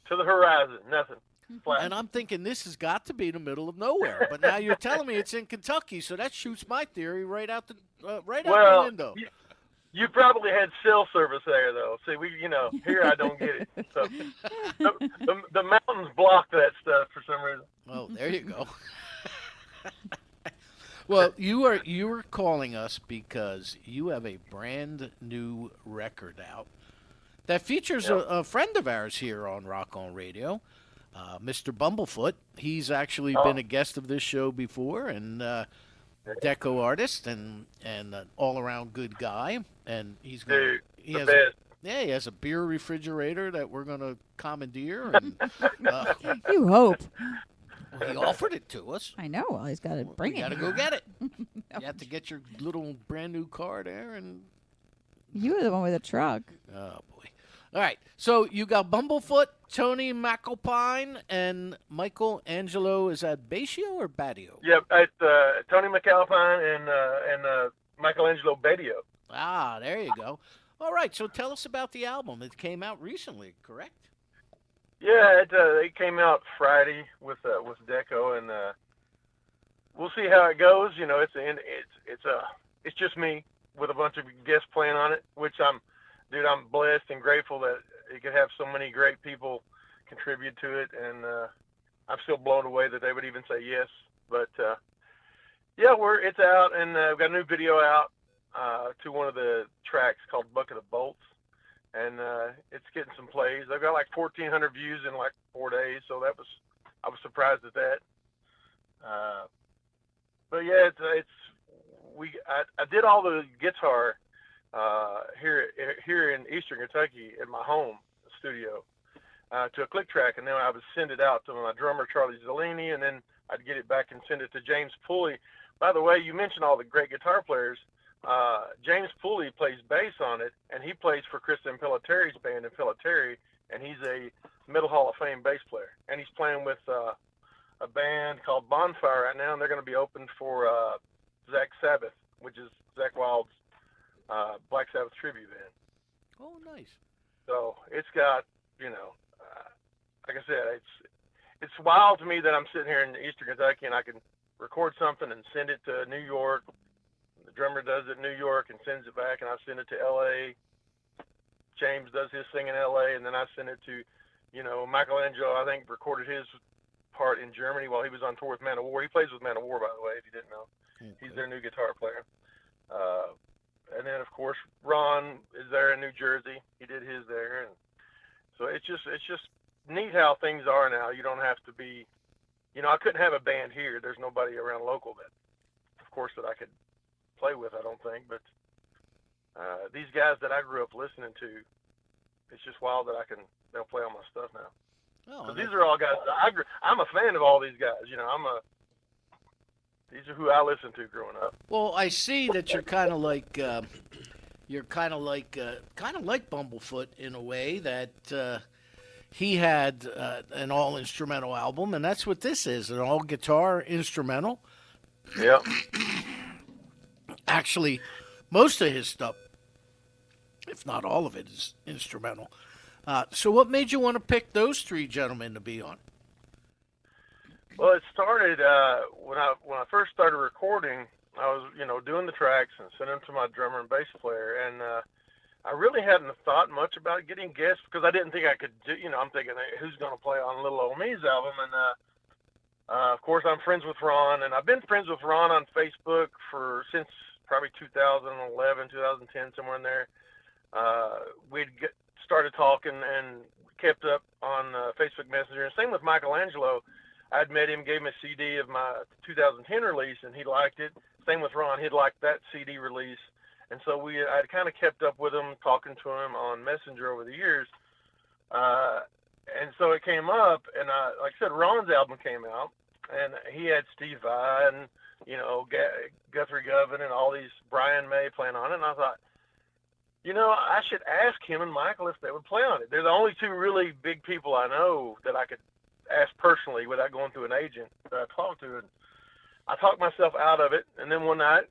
To the horizon, nothing. Flat. And I'm thinking this has got to be the middle of nowhere. But now you're telling me it's in Kentucky, so that shoots my theory right out the window. You probably had cell service there, though. See, here I don't get it. So the mountains block that stuff for some reason. Oh, there you go. Well, you are calling us because you have a brand new record out that features a friend of ours here on Rock On Radio, Mr. Bumblefoot. He's actually been a guest of this show before, and deco artist and an all-around good guy. And he has a beer refrigerator that we're going to commandeer. And, You hope. well, he offered it to us. I know. Well, he's got to bring You it. got to go get it. You have to get your little brand new car there, and You were the one with the truck. oh boy! All right, so you got Bumblefoot, Tony McAlpine, and Michael Angelo. Is that Batio or Badio? Yep, it's Tony McAlpine and Michelangelo Badio. Ah, there you go. All right, so tell us about the album. It came out recently, correct? Yeah, it came out Friday with Deco, and we'll see how it goes. It's just me with a bunch of guests playing on it, which I'm blessed and grateful that it could have so many great people contribute to it, and I'm still blown away that they would even say yes. But it's out, and we've got a new video out to one of the tracks called Bucket of Bolts. And it's getting some plays. They've got like 1,400 views in like 4 days, so I was surprised at that. But yeah, I did all the guitar here in Eastern Kentucky in my home studio to a click track, and then I would send it out to my drummer Charlie Zellini, and then I'd get it back and send it to James Pulley. By the way, you mentioned all the great guitar players. James Pulley plays bass on it, and he plays for Kristen Pelletteri's band in Pelletteri, and he's a Metal Hall of Fame bass player. And he's playing with a band called Bonfire right now, and they're going to be open for Zach Sabbath, which is Zach Wild's Black Sabbath tribute band. Oh, nice. So it's got, like I said, it's wild to me that I'm sitting here in Eastern Kentucky and I can record record something and send it to New York. The drummer does it in New York and sends it back, and I send it to L.A. James does his thing in L.A., and then I send it to, Michelangelo, I think, recorded his part in Germany while he was on tour with Man of War. He plays with Man of War, by the way, if you didn't know. Okay. He's their new guitar player. And then, of course, Ron is there in New Jersey. He did his there. And so it's just neat how things are now. You don't have to be, I couldn't have a band here. There's nobody around local that, of course, that I could play with, I don't think. But these guys that I grew up listening to, it's just wild that they'll play all my stuff now. Oh, These are all guys. I'm a fan of all these guys. These are who I listened to growing up. Well, I see that you're kind of like Bumblefoot in a way that he had an all instrumental album, and that's what this is, an all guitar instrumental. Yeah. Actually, most of his stuff, if not all of it, is instrumental. So what made you want to pick those three gentlemen to be on? Well, it started when I first started recording. I was, doing the tracks and sending them to my drummer and bass player, and I really hadn't thought much about getting guests because I didn't think I could do. I'm thinking, hey, who's going to play on Little Old Me's album? And of course, I'm friends with Ron, and I've been friends with Ron on Facebook since probably 2011, 2010, somewhere in there. We'd started talking and kept up on Facebook Messenger. And same with Michelangelo. I'd met him, gave him a CD of my 2010 release, and he liked it. Same with Ron. He'd liked that CD release. And so I'd kind of kept up with him, talking to him on Messenger over the years. And so it came up, and like I said, Ron's album came out, and he had Steve Vai and, Guthrie Govan and all these, Brian May playing on it. And I thought, I should ask him and Michael if they would play on it. They're the only two really big people I know that I could ask personally without going through an agent that I talked to. And I talked myself out of it. And then one night,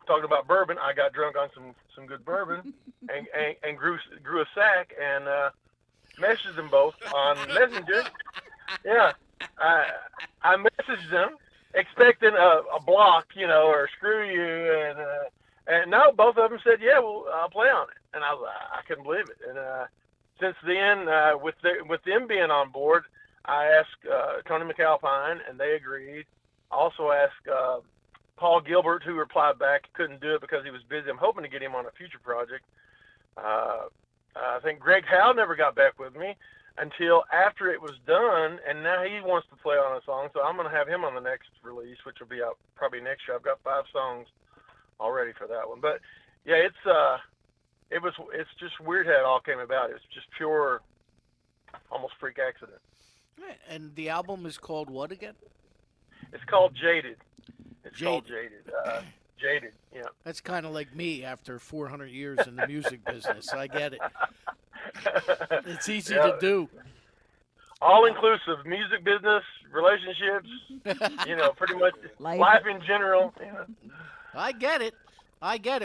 talking about bourbon, I got drunk on some good bourbon and grew a sack and messaged them both on Messenger. Yeah. I messaged them expecting a block, or screw you. And no, both of them said, yeah, well, I'll play on it. And I was like, I couldn't believe it. And since then, with them being on board, I asked Tony McAlpine, and they agreed. I also asked Paul Gilbert, who replied back, couldn't do it because he was busy. I'm hoping to get him on a future project. I think Greg Howe never got back with me until after it was done, and now he wants to play on a song, so I'm going to have him on the next release, which will be out probably next year. I've got 5 songs already for that one. But yeah, it's just weird how it all came about. It was just pure, almost freak accident. Right. And the album is called what again? It's called Jaded. Jaded. Jaded, yeah. That's kind of like me after 400 years in the music business. I get it. It's easy to do. All inclusive, music business, relationships, pretty much life in general. I get it.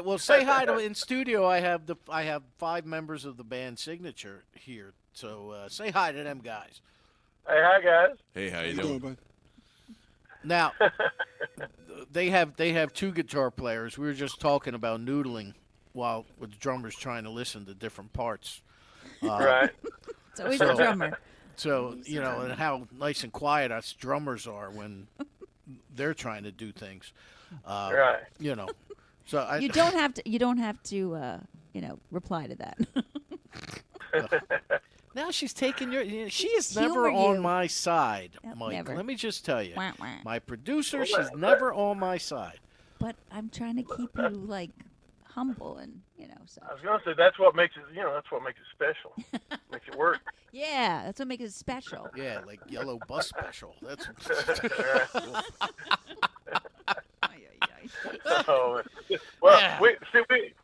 Well, say hi to in studio. I have 5 members of the band Signature here. So say hi to them guys. Hey, hi guys. Hey, how you doing? Bud? Now, they have 2 guitar players. We were just talking about noodling while with the drummers trying to listen to different parts. Right. It's always a drummer. So, and how nice and quiet us drummers are when they're trying to do things. Right. So You don't have to reply to that. Now she's taking she is Humor never on you. my side, Yep, Mike. never. Let me just tell you. Wah, wah. My producer, she's never on my side. But I'm trying to keep you humble and so. I was gonna say that's what makes it. That's what makes it special. Makes it work. Yeah, that's what makes it special. Yeah, like Yellow Bus Special. That's Oh, well, Yeah.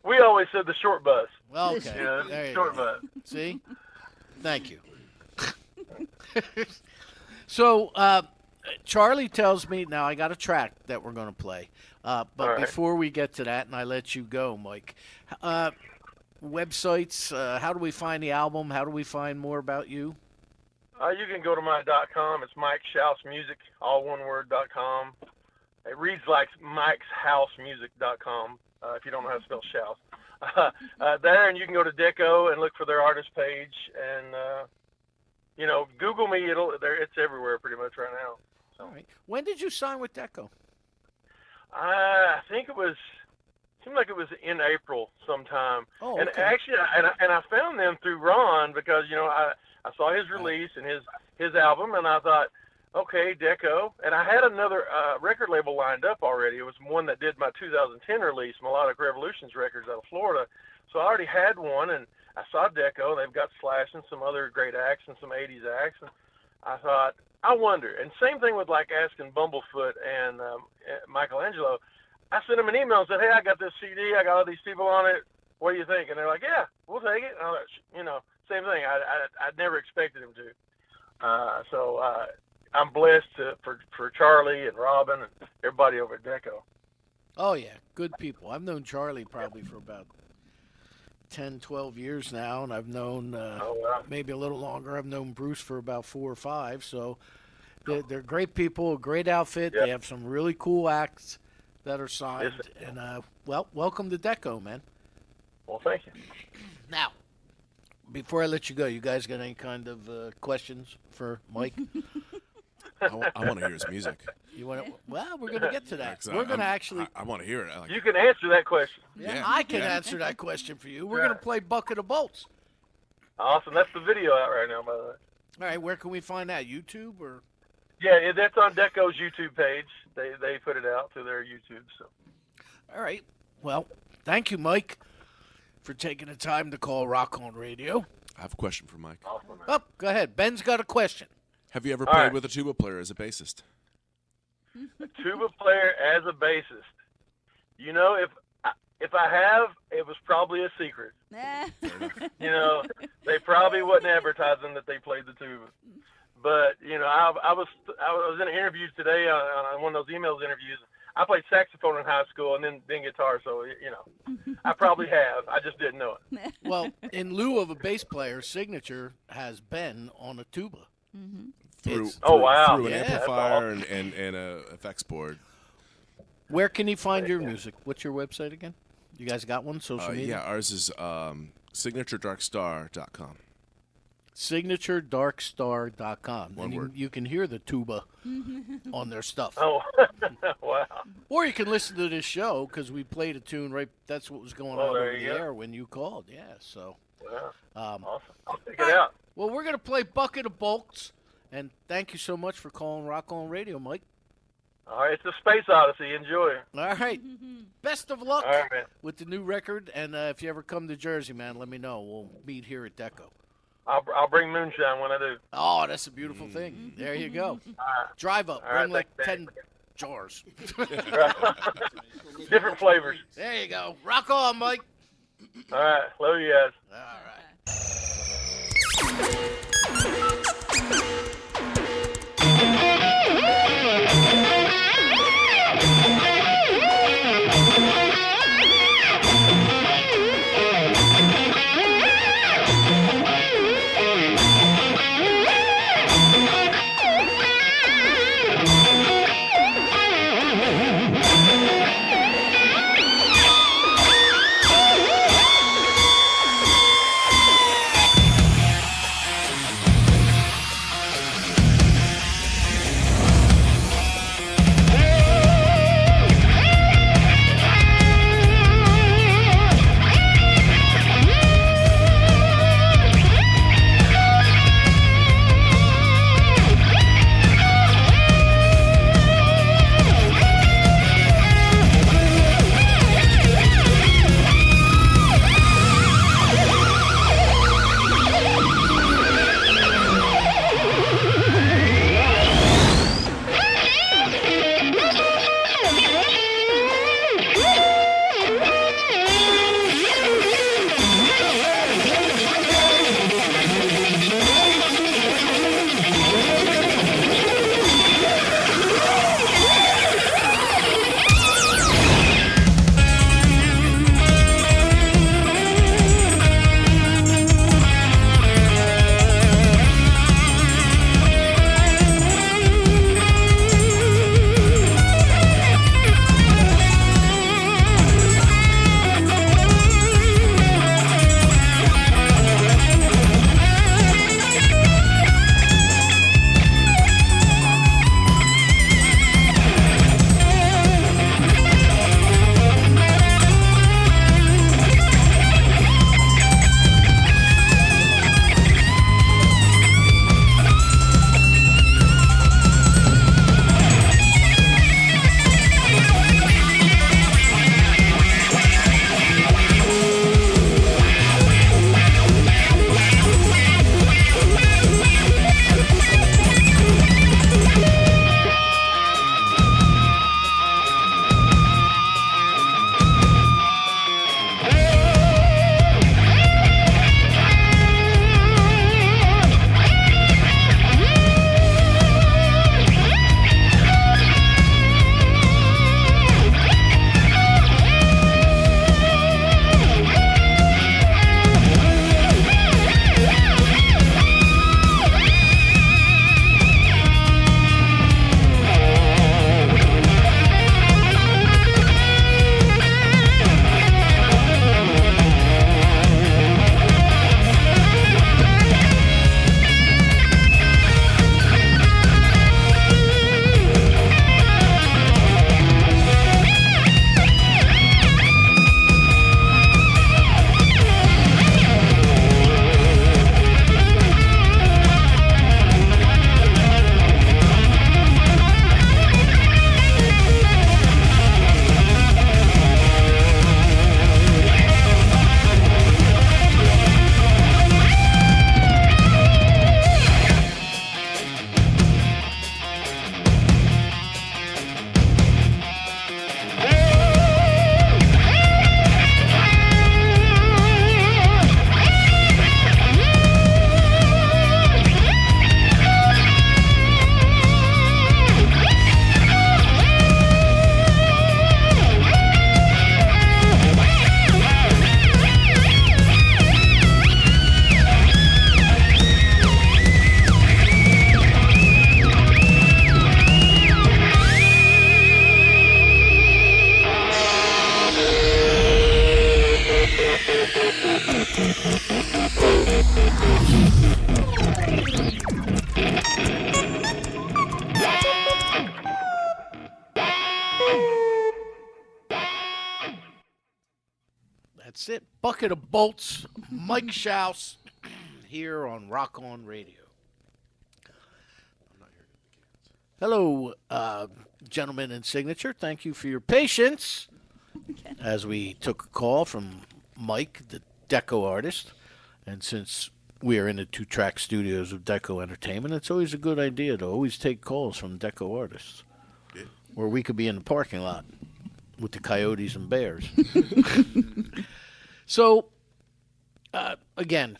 we always said the short bus. well, okay. There you Short go. bus. See? Thank you. So, Charlie tells me now I got a track that we're going to play. But All right. before we get to that, and I let you go, Mike, websites, how do we find the album? How do we find more about you? You can go to my .com. It's Mike Shouse Music, all one word .com. It reads like Mike'sHouseMusic.com, if you don't know how to spell Shouse. There, and you can go to Deco and look for their artist page, and Google me. It's everywhere pretty much right now. So. All right. When did you sign with Deco? I think seemed like it was in April sometime. Oh, and okay. actually, I found them through Ron because I saw his release and his album, and I thought, okay, Deco. And I had another record label lined up already. It was one that did my 2010 release, Melodic Revolutions Records out of Florida. So I already had one, and I saw Deco. They've got Slash and some other great acts and some 80s acts. And I thought, I wonder. And same thing with like asking Bumblefoot and Michelangelo. I sent them an email and said, hey, I got this CD. I got all these people on it. What do you think? And they're like, yeah, we'll take it. And I thought, same thing. I never expected him to. So I'm blessed for Charlie and Robin and everybody over at Deco. Oh, yeah. Good people. I've known Charlie probably for about 10, 12 years now, and I've known maybe a little longer. I've known Bruce for about 4 or 5. So they're great people, a great outfit. Yep. They have some really cool acts that are signed. Yes. And, welcome to Deco, man. Well, thank you. Now, before I let you go, you guys got any kind of questions for Mike? I want to hear his music. You want to? Well, we're going to get to that. Yeah, We're going to actually. I want to hear it. You can answer that question. Yeah, I can answer that question for you. We're going to play Bucket of Bolts. Awesome. That's the video out right now, by the way. All right, where can we find that? YouTube or? Yeah, that's on Deco's YouTube page. They put it out to their YouTube. So. All right. Well, thank you, Mike, for taking the time to call Rock On Radio. I have a question for Mike. Awesome, man. Oh, go ahead. Ben's got a question. Have you ever All played right. with a tuba player as a bassist? A tuba player as a bassist. If I have, it was probably a secret. They probably wasn't advertising that they played the tuba. But I was in an interview today on one of those emails interviews. I played saxophone in high school and then guitar, so I probably have. I just didn't know it. Well, in lieu of a bass player, Signature has Ben on a tuba. Through wow. an Yeah. amplifier and a effects board. Where can he find your music? What's your website again? You guys got one? Social media? Yeah, ours is signaturedarkstar.com. Signaturedarkstar.com. One And word. you can hear the tuba on their stuff. Oh, wow. Or you can listen to this show because we played a tune right. That's what was going on there over the you go. air when you called. Yeah, so. Wow. Um, Awesome. I'll check it out. Well, we're going to play Bucket of Bolts. And thank you so much for calling Rock On Radio, Mike. All right, it's a Space Odyssey. Enjoy. All right. Best of luck All right, man. with the new record. And if you ever come to Jersey, man, let me know. We'll meet here at Deco. I'll bring moonshine when I do. Oh, that's a beautiful thing. There you go. Drive up. All right, Bring like thanks, 10 jars. Different flavors. There you go. Rock on, Mike. All right, love you guys. All right. That's it. Bucket of Bolts, Signature-Shouse, here on Rock On Radio. Hello, gentlemen in Signature. Thank you for your patience as we took a call from Mike, the Deco artist. And since we are in the 2-track studios of Deco Entertainment, it's always a good idea to always take calls from Deco artists. Yeah. Or we could be in the parking lot with the coyotes and bears. So, again,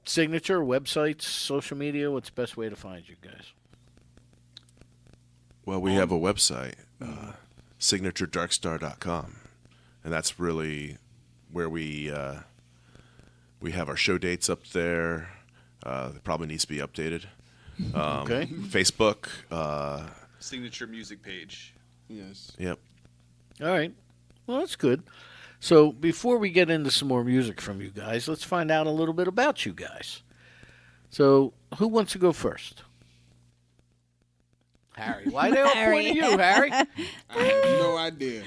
Signature, websites, social media, what's the best way to find you guys? Well, we have a website, signaturedarkstar.com, and that's really where we have our show dates up there. It probably needs to be updated. Okay. Facebook. Signature music page. Yes. Yep. All right. Well, that's good. So before we get into some more music from you guys, let's find out a little bit about you guys. So who wants to go first? Harry. Why they all point at you, Harry? I have no idea.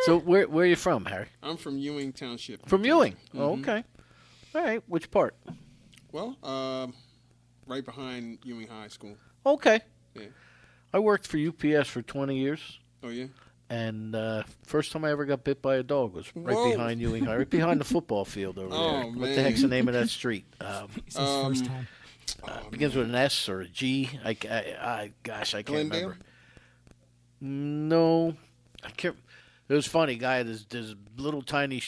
So where are you from, Harry? I'm from Ewing Township. From Ewing. Mm-hmm. Oh, okay. All right. Which part? Well, right behind Ewing High School. Okay. Yeah. I worked for UPS for 20 years. Oh, yeah? And first time I ever got bit by a dog was right Whoa. behind Ewing High, right behind the football field over Oh, there. man. What the heck's the name of that street? It's his first time. Begins with an S or a G. Gosh, I can't Glendale? remember. No, I can't. It was funny, guy had this little tiny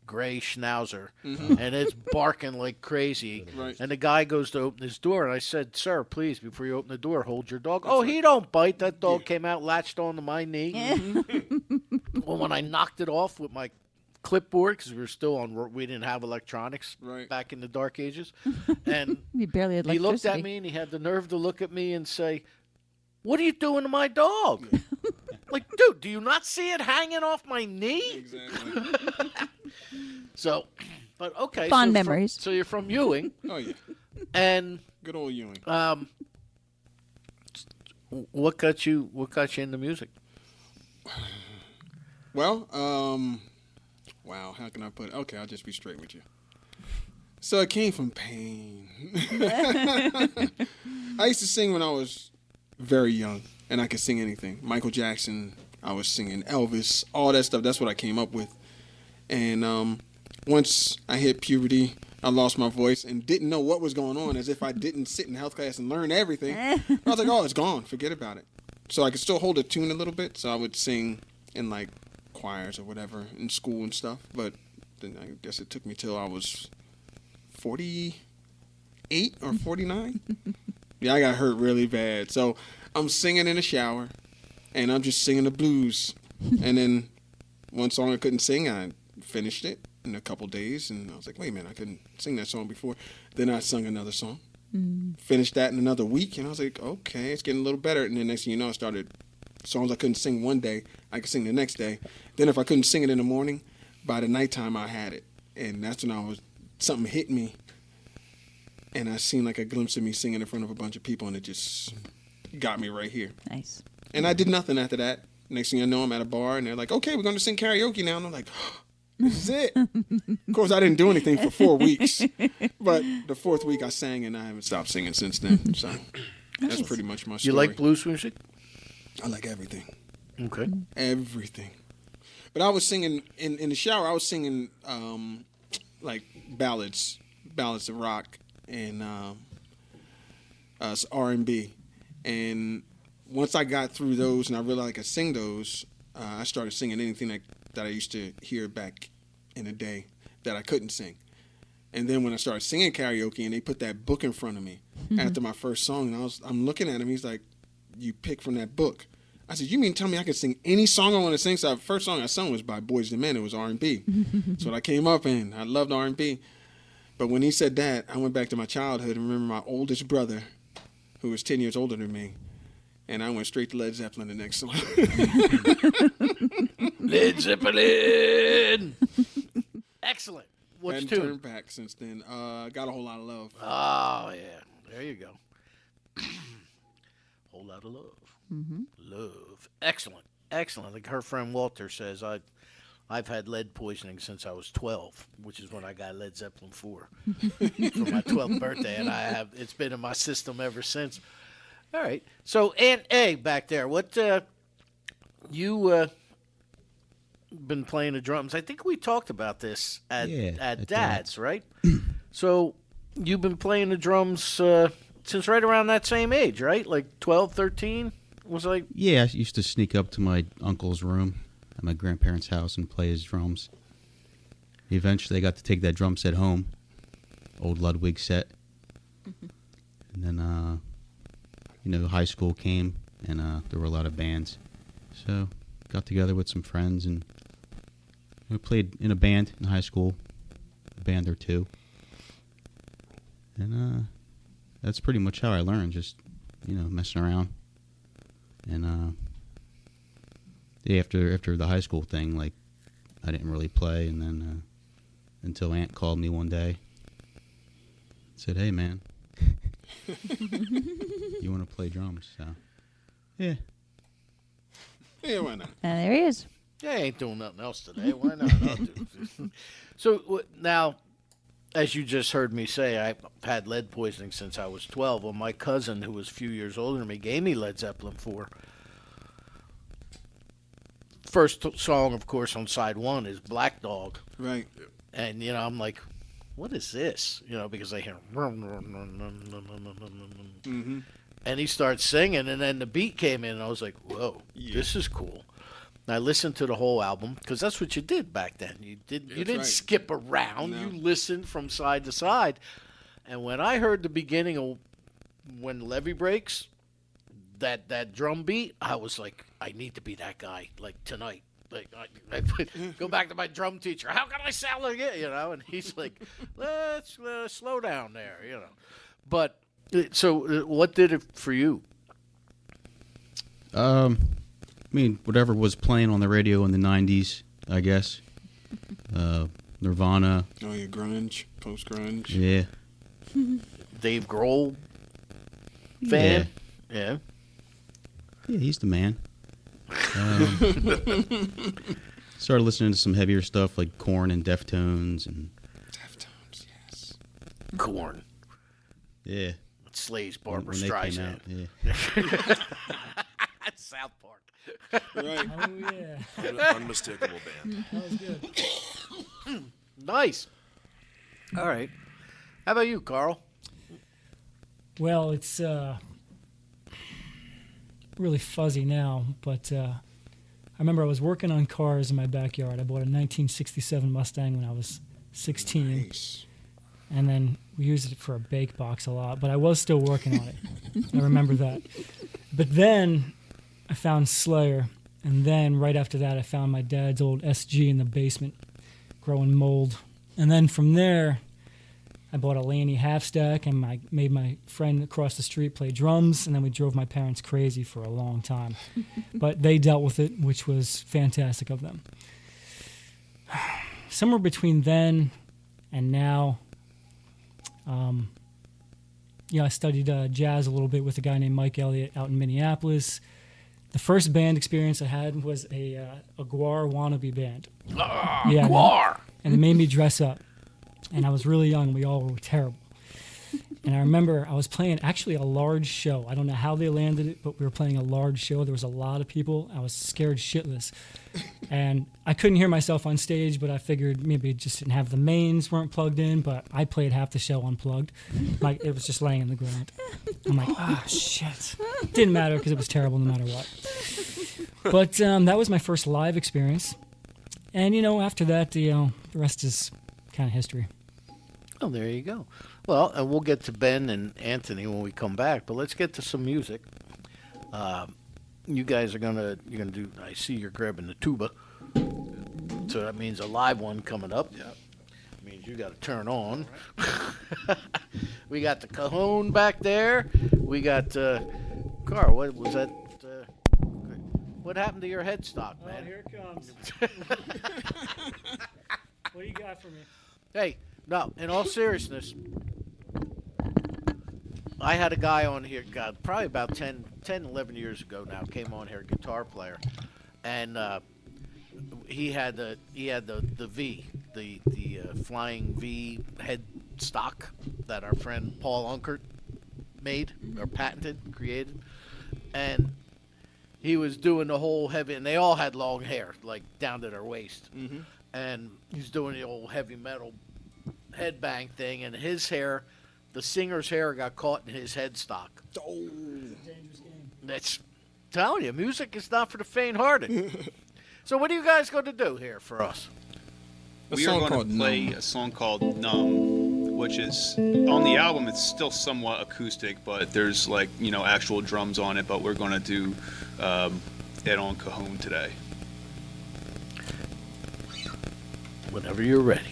gray schnauzer, and it's barking like crazy. Right. And the guy goes to open his door, and I said, "Sir, please, before you open the door, hold your dog." Oh, he don't bite. That dog came out, latched onto my knee. Well, when I knocked it off with my clipboard, because we were still on, we didn't have electronics Right. back in the dark ages, and You barely had he looked at electricity. me and he had the nerve to look at me and say, "What are you doing to my dog?" Like, dude, do you not see it hanging off my knee? Exactly. So, but okay. Fond so memories. So you're from Ewing, Oh, yeah. and Good old Ewing. what got you into music? Well, wow, how can I put it? Okay, I'll just be straight with you. So it came from pain. I used to sing when I was very young, and I could sing anything. Michael Jackson, I was singing Elvis, all that stuff. That's what I came up with. And once I hit puberty, I lost my voice and didn't know what was going on, as if I didn't sit in health class and learn everything. I was like, oh, it's gone. Forget about it. So I could still hold a tune a little bit, so I would sing in, like, choirs or whatever in school and stuff. But then I guess it took me till I was 48 or 49. Yeah, I got hurt really bad. So I'm singing in the shower, and I'm just singing the blues. And then one song I couldn't sing, I finished it in a couple days, and I was like, wait a minute, I couldn't sing that song before. Then I sung another song, finished that in another week, and I was like, okay, it's getting a little better. And then next thing you know, I started songs I couldn't sing one day, I could sing the next day. Then if I couldn't sing it in the morning, by the nighttime I had it. And that's when something hit me, and I seen like a glimpse of me singing in front of a bunch of people, and it just got me right here. Nice. And I did nothing after that. Next thing I know, I'm at a bar, and they're like, okay, we're going to sing karaoke now. And I'm like, this is it. Of course, I didn't do anything for 4 weeks. But the fourth week I sang, and I haven't stopped singing since then. So that's pretty much my story. You like blues music? I like everything. Okay. Everything. But I was singing, in the shower, I was singing like ballads of rock and R&B. And once I got through those and I realized I could sing those, I started singing anything that I used to hear back in the day that I couldn't sing. And then when I started singing karaoke and they put that book in front of me after my first song, and I'm looking at him, he's like, you pick from that book. I said, you mean tell me I can sing any song I want to sing? So the first song I sung was by Boyz II Men. It was R&B. That's what I came up in. I loved R&B. But when he said that, I went back to my childhood and remember my oldest brother, who was 10 years older than me. And I went straight to Led Zeppelin the next song. Led Zeppelin! Excellent. What's Hadn't tune? turned back since then. Got a whole lot of love. Oh, yeah. There you go. Whole lot of love. Mm-hmm. Love. Excellent. Excellent. Like her friend Walter says, I've had lead poisoning since I was 12, which is when I got Led Zeppelin 4 for my 12th birthday, and it's been in my system ever since. All right. So, Aunt A back there, what you been playing the drums? I think we talked about this at Dad's, right? So, you've been playing the drums since right around that same age, right? Like 12, 13? Was like Yeah, I used to sneak up to my uncle's room at my grandparents' house and play his drums. Eventually, I got to take that drum set home, old Ludwig set. And then, high school came, and there were a lot of bands. So, got together with some friends, and we played in a band in high school, a band or two. And that's pretty much how I learned, just, messing around. And after the high school thing, like, I didn't really play, and then until Aunt called me one day, said, "Hey, man, you want to play drums?" So, yeah. Yeah, why not? There he is. Yeah, I ain't doing nothing else today. Why not? I'll do. So now, as you just heard me say, I've had lead poisoning since I was 12. Well, my cousin, who was a few years older than me, gave me Led Zeppelin 4. First song, of course, on side one is Black Dog. Right. And, I'm like, what is this? Because I hear... Mm-hmm. And he starts singing, and then the beat came in, and I was like, whoa, this is cool. And I listened to the whole album, because that's what you did back then. You didn't right. skip around. No. You listened from side to side. And when I heard the beginning of When the Levee Breaks, that drum beat, I was like, I need to be that guy, like, tonight. Like, I go back to my drum teacher. How can I sound like it? And he's like, let's slow down there, But, so what did it for you? Whatever was playing on the radio in the 90s, I guess. Nirvana. Oh, yeah, grunge, post-grunge. Yeah. Dave Grohl fan? Yeah. Yeah, he's the man. Started listening to some heavier stuff like Korn and Deftones. Deftones, yes. Korn. Yeah. Slays Barbara When they came Streisand. out, yeah. South Park. Right. Oh, yeah. Unmistakable band. That was good. Nice. All right. How about you, Carl? Well, it's really fuzzy now, but I remember I was working on cars in my backyard. I bought a 1967 Mustang when I was 16. Nice. And then we used it for a bake box a lot, but I was still working on it. I remember that. But then I found Slayer, and then right after that I found my dad's old SG in the basement growing mold. And then from there, I bought a Laney half-stack, and I made my friend across the street play drums, and then we drove my parents crazy for a long time. But they dealt with it, which was fantastic of them. Somewhere between then and now, I studied jazz a little bit with a guy named Mike Elliott out in Minneapolis. The first band experience I had was a Guar wannabe band. Guar! And they made me dress up. And I was really young. We all were terrible. And I remember I was playing actually a large show. I don't know how they landed it, but we were playing a large show. There was a lot of people. I was scared shitless. And I couldn't hear myself on stage, but I figured maybe it just didn't have the mains weren't plugged in, but I played half the show unplugged. Like it was just laying in the ground. I'm like, shit. Didn't matter because it was terrible no matter what. But that was my first live experience. And, after that, the rest is kind of history. Oh, there you go. Well, and we'll get to Ben and Anthony when we come back, but let's get to some music. You guys are you're gonna do. I see you're grabbing the tuba, so that means a live one coming up. Yeah, means you got to turn on. We got the cajon back there. We got Carl. What was that? What happened to your headstock, man? Oh, here it comes. What do you got for me? Hey, no, in all seriousness, I had a guy on here, God, probably about 10, 11 years ago now, came on here, guitar player, and he had the V, the flying V head stock that our friend Paul Unkert made or patented, created, and he was doing the whole heavy, and they all had long hair, like down to their waist, and he's doing the old heavy metal headbang thing, and his hair, the singer's hair, got caught in his headstock. Oh. That's telling you, music is not for the faint-hearted. So what are you guys going to do here for us? We are going to play a song called Numb, which is on the album. It's still somewhat acoustic, but there's actual drums on it. But we're going to do it on cajon today. Whenever you're ready.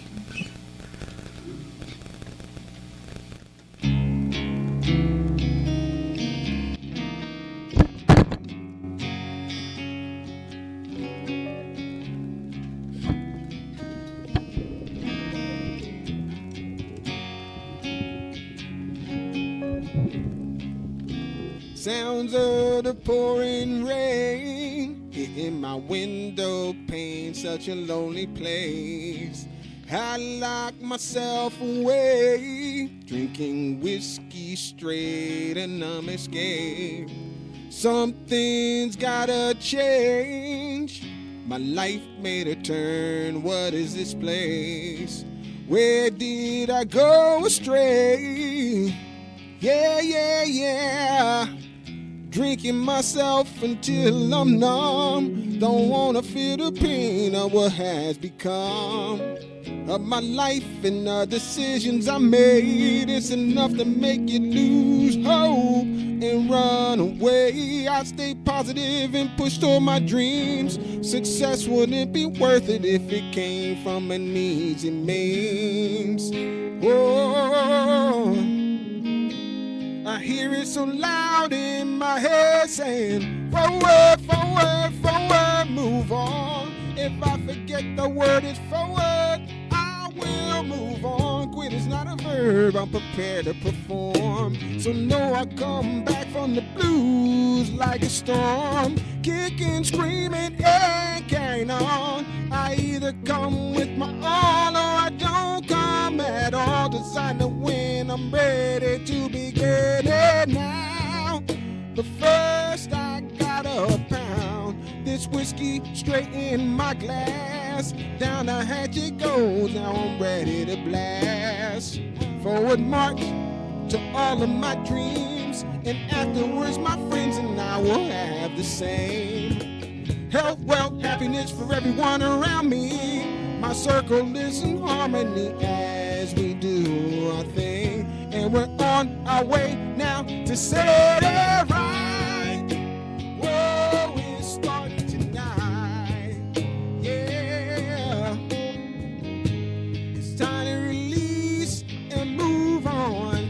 Sounds of the pouring rain hitting my window pane, such a lonely place. I lock myself away, drinking whiskey straight, a numb escape. Something's gotta change. My life made a turn. What is this place? Where did I go astray? Yeah. Drinking myself until I'm numb. Don't wanna feel the pain of what has become of my life and the decisions I made. It's enough to make you lose hope and run away. I stay positive and push toward my dreams. Success wouldn't be worth it if it came from an easy means. Oh, I hear it so loud in my head saying, forward, forward, forward, move on. If I forget the word is forward, I will move on. Quit is not a verb, I'm prepared to perform. So no, I come back from the blues like a storm, kicking, screaming, and carrying on. I either come with my all or I don't come at all. Designed to win, I'm ready to begin it now. But first I gotta pound this whiskey straight in my glass. Down the hatch it goes, now I'm ready to blast. Forward march to all of my dreams, and afterwards my friends and I will have the same. Health, wealth, happiness for everyone around me. My circle is in harmony as we do our thing. And we're on our way now to set it right. Whoa, it's starting tonight. Yeah. It's time to release and move on.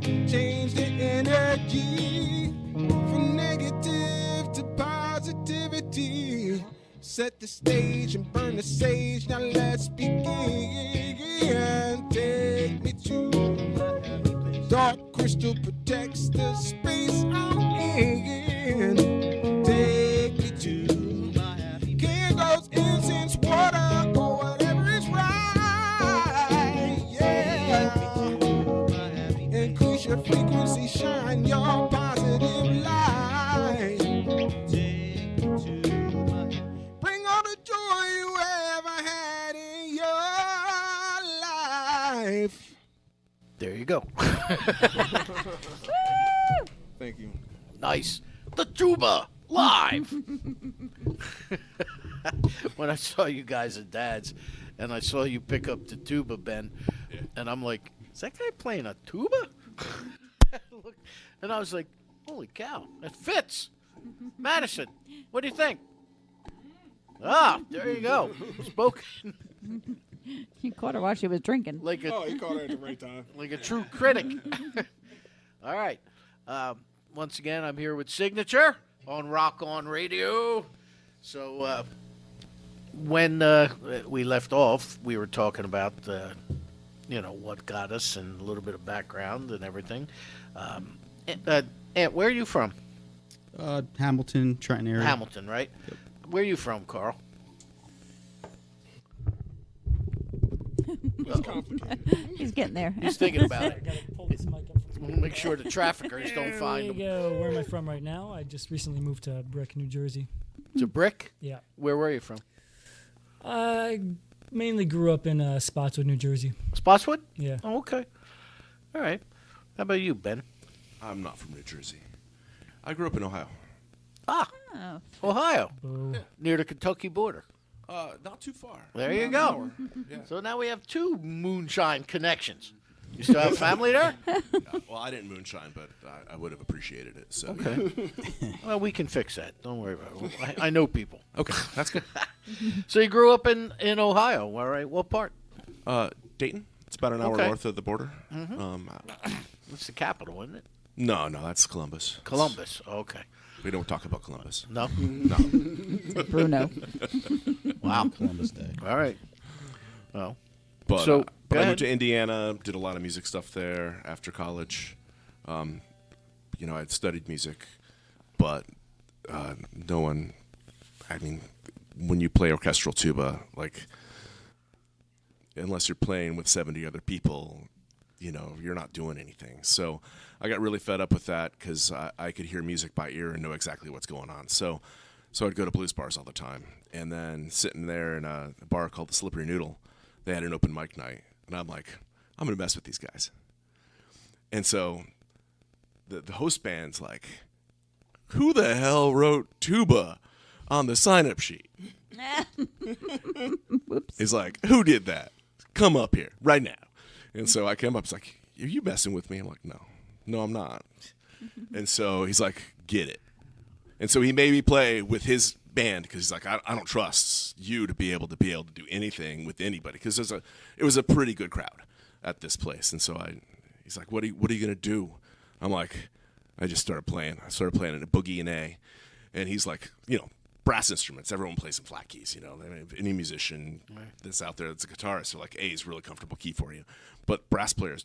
Change the energy from negative to positivity. Set the stage and burn the sage. Now let's begin. Take me to dark crystal protects the space I'm in. Take me to candles, incense, water, or whatever is right. Yeah. Increase your frequency, shine your positive light. Bring all the joy you ever had in your life. There you go. Thank you. Nice. The tuba live. When I saw you guys at Dad's and I saw you pick up the tuba, Ben, and I'm like, is that guy playing a tuba? And I was like, holy cow, it fits. Madison, what do you think? Ah, there you go. Spoken You caught her while she was drinking. like a He caught her at the right time. like a true critic. All right. Once again, I'm here with Signature on Rock On Radio. So when we left off, we were talking about what got us and a little bit of background and everything. Ant, where are you from? Hamilton, Trenton area. Hamilton, right? Yep. Where are you from, Carl? It's complicated. He's getting there. He's thinking about I it. gotta pull this mic up. We'll make sure the traffickers don't find There him. you go. Where am I from right now? I just recently moved to Brick, New Jersey. To Brick? Yeah. Where were you from? I mainly grew up in Spotswood, New Jersey. Spotswood? Yeah. Oh, okay. All right. How about you, Ben? I'm not from New Jersey. I grew up in Ohio. Ah, Oh. Ohio, Boo. near the Kentucky border. Not too far. There you About go. an hour. Yeah. So now we have two moonshine connections. You still have family there? Well, I didn't moonshine, but I would have appreciated it. So. Okay. Well, we can fix that. Don't worry about it. I know people. Okay, that's good. So you grew up in Ohio, all right? What part? Dayton. It's about an hour Okay. north of the border. It's the capital, isn't it? No, that's Columbus. Columbus. Okay. We don't talk about Columbus. No? No. Bruno. Wow. Columbus Day. All right. Well, But, So, but go I ahead. moved to Indiana, did a lot of music stuff there after college. I'd studied music, but no one, when you play orchestral tuba, like, unless you're playing with 70 other people, you're not doing anything. So I got really fed up with that because I could hear music by ear and know exactly what's going on. So I'd go to blues bars all the time. And then sitting there in a bar called the Slippery Noodle, they had an open mic night. And I'm like, I'm going to mess with these guys. And so the host band's like, who the hell wrote tuba on the sign-up sheet? Whoops. He's like, who did that? Come up here right now. And so I came up. He's like, are you messing with me? I'm like, no, I'm not. And so he's like, get it. And so he made me play with his band because he's like, I don't trust you to be able to do anything with anybody because it was a pretty good crowd at this place. And so he's like, what are you gonna do? I'm like, I just started playing. I started playing in a boogie and A, and he's like, brass instruments. Everyone plays in flat keys. Any musician that's out there that's a guitarist, they're like, A is really comfortable key for you, but brass players,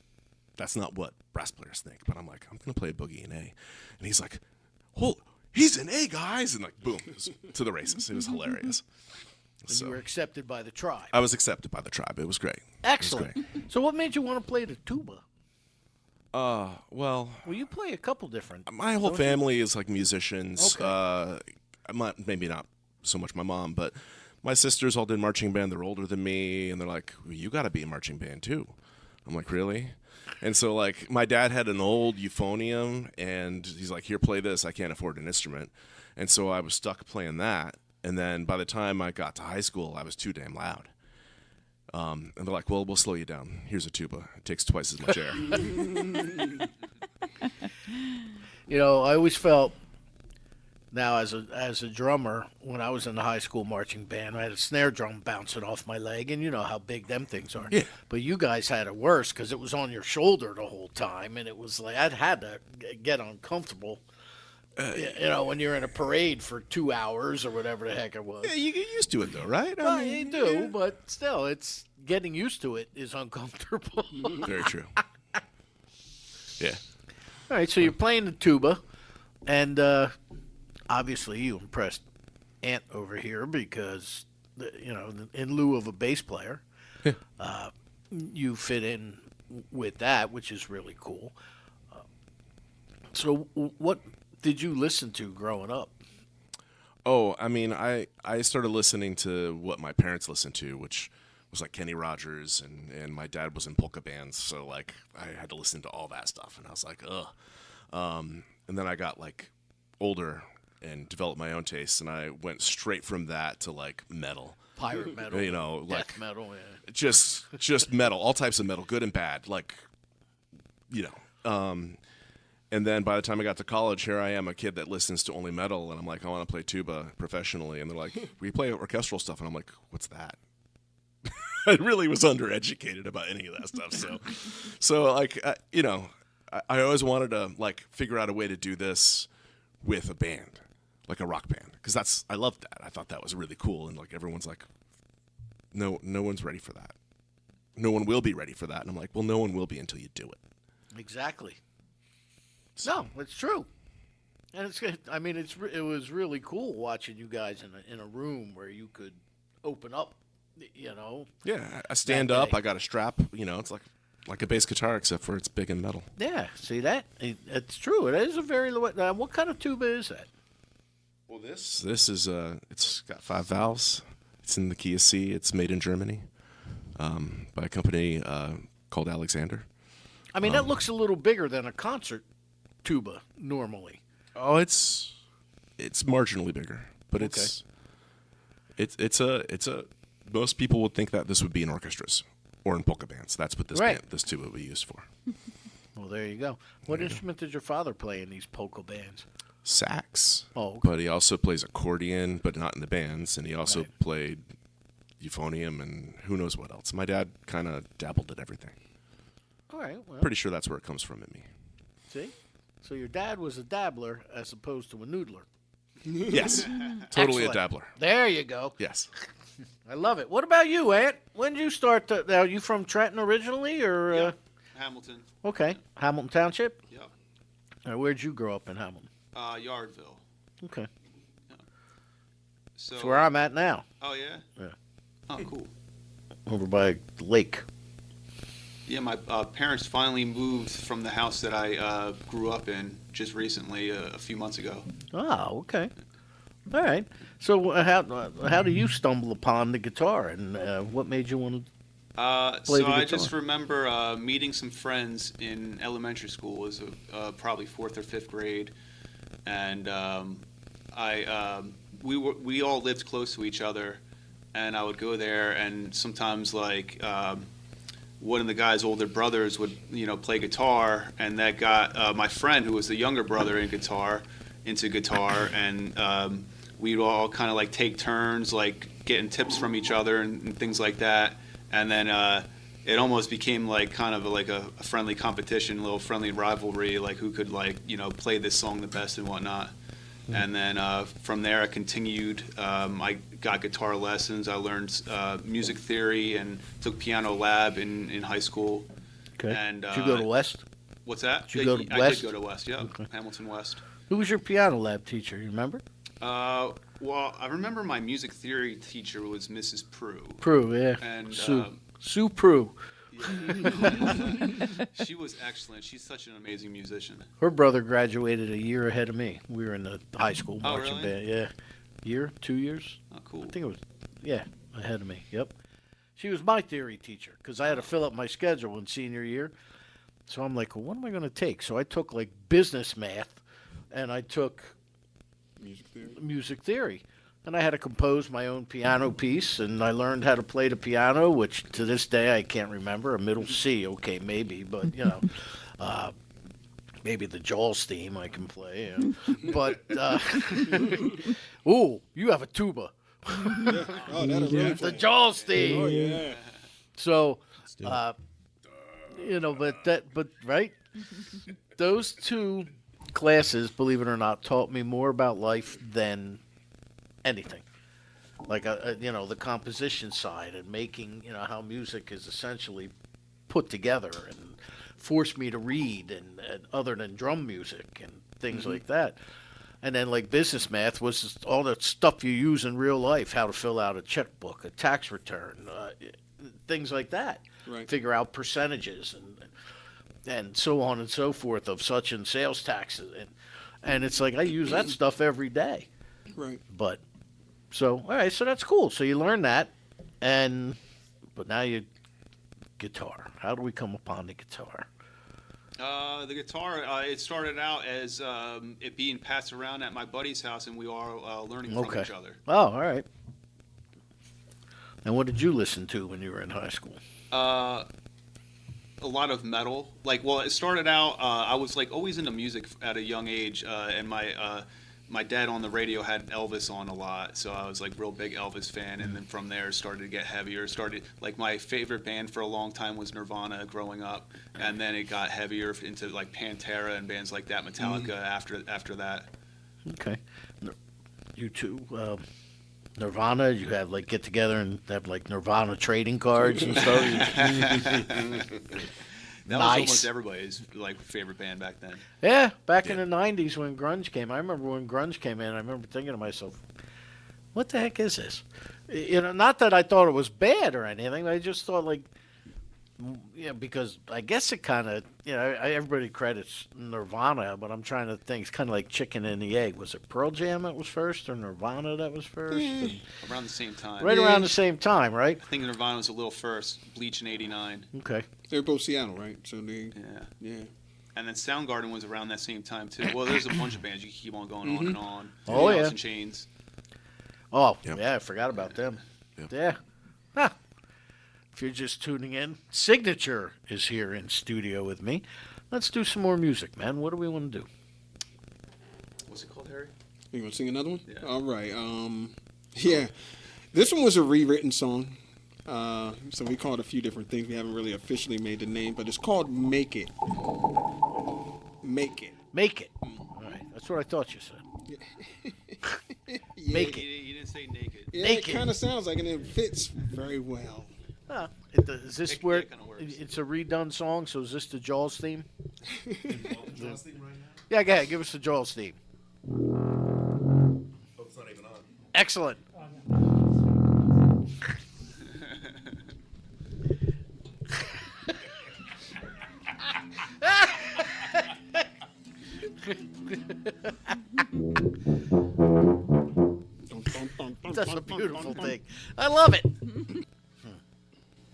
that's not what brass players think. But I'm like, I'm gonna play a boogie and A, and he's like, hold. He's an A, guys, and like, boom, it was to the races. It was hilarious. and you were accepted by the tribe. I was accepted by the tribe. It was great. Excellent. It was great. So what made you want to play the tuba? Well, Well, you play a couple different. my whole don't you? family is like musicians. Okay. Maybe not so much my mom, but my sisters all did marching band. They're older than me, and they're like, well, you got to be in marching band too. I'm like, really? And so, like, my dad had an old euphonium, and he's like, here, play this. I can't afford an instrument. And so I was stuck playing that. And then by the time I got to high school, I was too damn loud. And they're like, well, we'll slow you down. Here's a tuba. It takes twice as much air. I always felt now as a drummer, when I was in the high school marching band, I had a snare drum bouncing off my leg, and you know how big them things are. Yeah. But you guys had it worse because it was on your shoulder the whole time, and it was like I'd had to get uncomfortable. When you're in a parade for 2 hours or whatever the heck it was. Yeah, you get used to it, though, right? Well, you do, but still, it's getting used to it is uncomfortable. Very true. Yeah. All right, so you're playing the tuba, and obviously you impressed Ant over here because, in lieu of a bass player, you fit in with that, which is really cool. So what did you listen to growing up? Oh, I started listening to what my parents listened to, which was like Kenny Rogers, and my dad was in polka bands, so like I had to listen to all that stuff, and I was like, ugh. And then I got like older and developed my own tastes, and I went straight from that to like metal. Pirate metal, like death metal, yeah. just metal, all types of metal, good and bad, like, and then by the time I got to college, here I am, a kid that listens to only metal, and I'm like, I want to play tuba professionally, and they're like, we play orchestral stuff, and I'm like, what's that? I really was undereducated about any of that stuff, so like, I always wanted to like figure out a way to do this with a band. like a rock band, because I loved that. I thought that was really cool, and like everyone's like, no one's ready for that. No one will be ready for that, and I'm like, well, no one will be until you do it. Exactly. No, it's true. And it was really cool watching you guys in a room where you could open up, you know. Yeah, I stand up. I got a strap. You know, it's like a bass guitar, except for it's big and metal. Yeah, see that? It's true. It is a very. What kind of tuba is that? Well, this is it's got 5 valves. It's in the key of C. It's made in Germany, by a company called Alexander. I mean, that looks a little bigger than a concert tuba normally. Oh, it's marginally bigger, but Okay. it's a most people would think that this would be in orchestras or in polka bands. That's what this tuba would be used for. Well, there you go. What instrument did your father play in these polka bands? Sax. Oh, okay. But he also plays accordion, but not in the bands, and he also played euphonium and who knows what else. My dad kind of dabbled at everything. All right. Well, Pretty sure that's where it comes from in me. see? So your dad was a dabbler as opposed to a noodler. Yes, totally Excellent. a dabbler. There you go. Yes. I love it. What about you, Ant? When did you start? Are you from Trenton originally, or? Yeah. Hamilton. Okay, Hamilton Township. Yep. All right, where'd you grow up in Hamilton? Yardville. Okay, So that's where I'm at now, Oh yeah. Yeah. Oh cool. over by the lake. Yeah, my parents finally moved from the house that I grew up in just recently, a few months ago. Oh, okay. All right. So how do you stumble upon the guitar, and what made you want to? Play So the I guitar. just remember meeting some friends in elementary school. It was probably 4th or 5th grade, and we all lived close to each other, and I would go there, and sometimes like one of the guy's older brothers would play guitar, and that got my friend, who was the younger brother into guitar, and we'd all kind of like take turns like getting tips from each other and things like that. And then it almost became like kind of like a friendly competition, a little friendly rivalry, like who could play this song the best and whatnot. And then from there I continued. I got guitar lessons. I learned music theory and took piano lab in high school. Okay. And did you go to West? What's that? Did you go to I West? did go to West, yeah. Okay. Hamilton West. Who was your piano lab teacher? You remember? Well, I remember my music theory teacher was Mrs. Prue. Prue, yeah. And Sue Prue. she was excellent. She's such an amazing musician. Her brother graduated a year ahead of me. We were in the high school Oh, marching really? band. Yeah. Year, 2 years? Oh, cool. I think it was, ahead of me. Yep. She was my theory teacher because I had to fill up my schedule in senior year. So I'm like, well, what am I going to take? So I took like business math, and I took music theory. And I had to compose my own piano piece, and I learned how to play the piano, which to this day I can't remember. A middle C, okay, maybe, but maybe the Jaws theme I can play. But ooh, you have a tuba. Oh, that'll really The Jaws theme. Oh yeah. So, do it. but right, those two classes, believe it or not, taught me more about life than anything. Like the composition side and making how music is essentially put together, and forced me to read and other than drum music and things like that. And then like business math was just all the stuff you use in real life, how to fill out a checkbook, a tax return, things like that. Right. Figure out percentages and so on and so forth of such and sales taxes. And it's like I use that stuff every day. Right. But so all right, so that's cool. So you learn that, but now you guitar. How do we come upon the guitar? The guitar, it started out as it being passed around at my buddy's house, and we are learning from each other. Oh, all right. And what did you listen to when you were in high school? A lot of metal. It started out, I was always into music at a young age, and my dad on the radio had Elvis on a lot, so I was real big Elvis fan, and then from there started to get heavier. My favorite band for a long time was Nirvana growing up, and then it got heavier into Pantera and bands like that, Metallica after that. Okay. You two, Nirvana. You have like get together and have like Nirvana trading cards and stuff. That was almost everybody's like favorite band back then. Yeah, back in the '90s when grunge came. I remember when grunge came in. I remember thinking to myself, "What the heck is this?" You know, not that I thought it was bad or anything. I just thought like, because I guess it kind of, everybody credits Nirvana, but I'm trying to think. It's kind of like chicken and the egg. Was it Pearl Jam that was first, or Nirvana that was first? Around the same time. Right around the same time, right? I think Nirvana was a little first. Bleach in '89. Okay. They're both Seattle, right? So they. Yeah. And then Soundgarden was around that same time too. Well, there's a bunch of bands you can keep on going on and on. Oh yeah. Alice in Chains. Oh yeah, I forgot about them. Yep. Yeah. Huh. If you're just tuning in, Signature is here in studio with me. Let's do some more music, man. What do we want to do? What's it called, Harry? You want to sing another one? Yeah. All right. Yeah. This one was a rewritten song. So we call it a few different things. We haven't really officially made the name, but it's called Make It. Make It. Make It. All right. That's what I thought you said. Make It. You didn't say naked. Yeah, Make it It. kind of sounds like it, and it fits very well. Is this where it's a redone song? So is this the Jaws theme? Yeah, go ahead. Give us the Jaws theme. Oh, it's not even on. Excellent. That's a beautiful thing. I love it.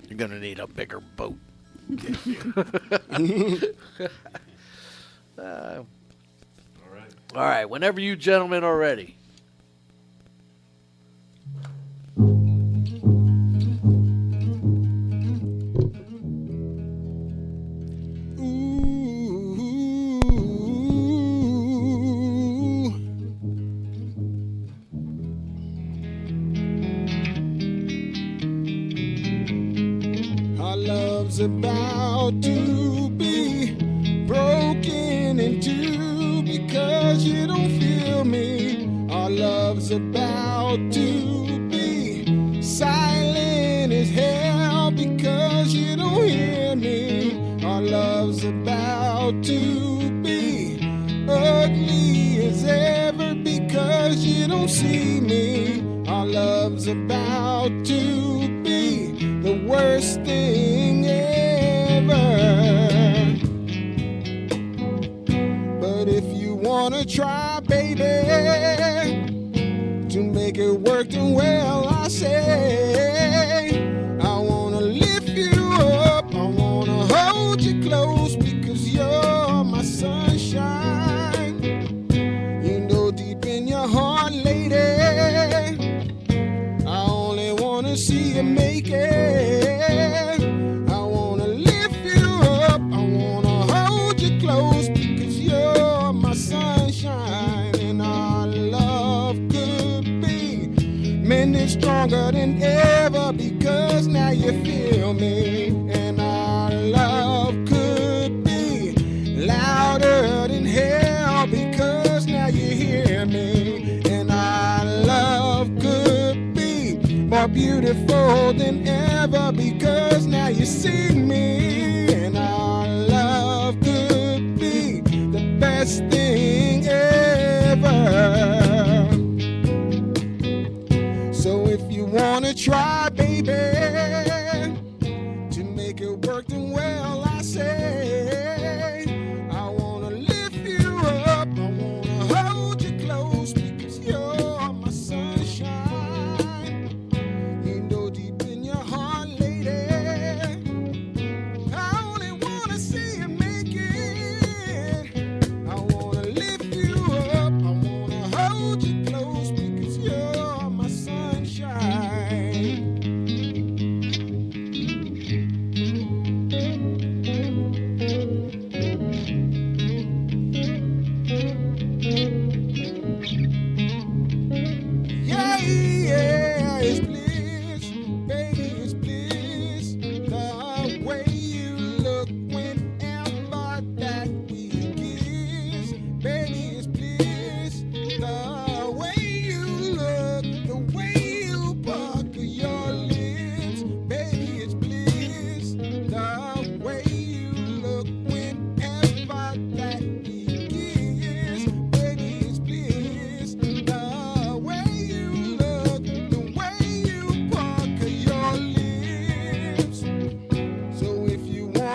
You're going to need a bigger boat. All right. Whenever you gentlemen are ready. About to be broken in two because you don't feel me. Our love's about to be silent as hell because you don't hear me. Our love's about to be ugly as ever because you don't see me. Our love's about to be the worst thing ever. But if you wanna try, baby, to make it work, then well, I say I wanna lift you up, I wanna hold you close because you're my sunshine. You know deep in your heart, lady, I only wanna see you make it. I wanna lift you up, I wanna hold you close because you're my sunshine. And our love could be mended stronger than ever because now you feel me. And our love could be louder than hell because now you hear me. And our love could be more beautiful than ever because now you see me. And our love could be the best thing ever. So if you wanna try, baby, to make it work, then well, I say I wanna lift you up, I wanna hold you close because you're my sunshine. You know deep in your heart, lady,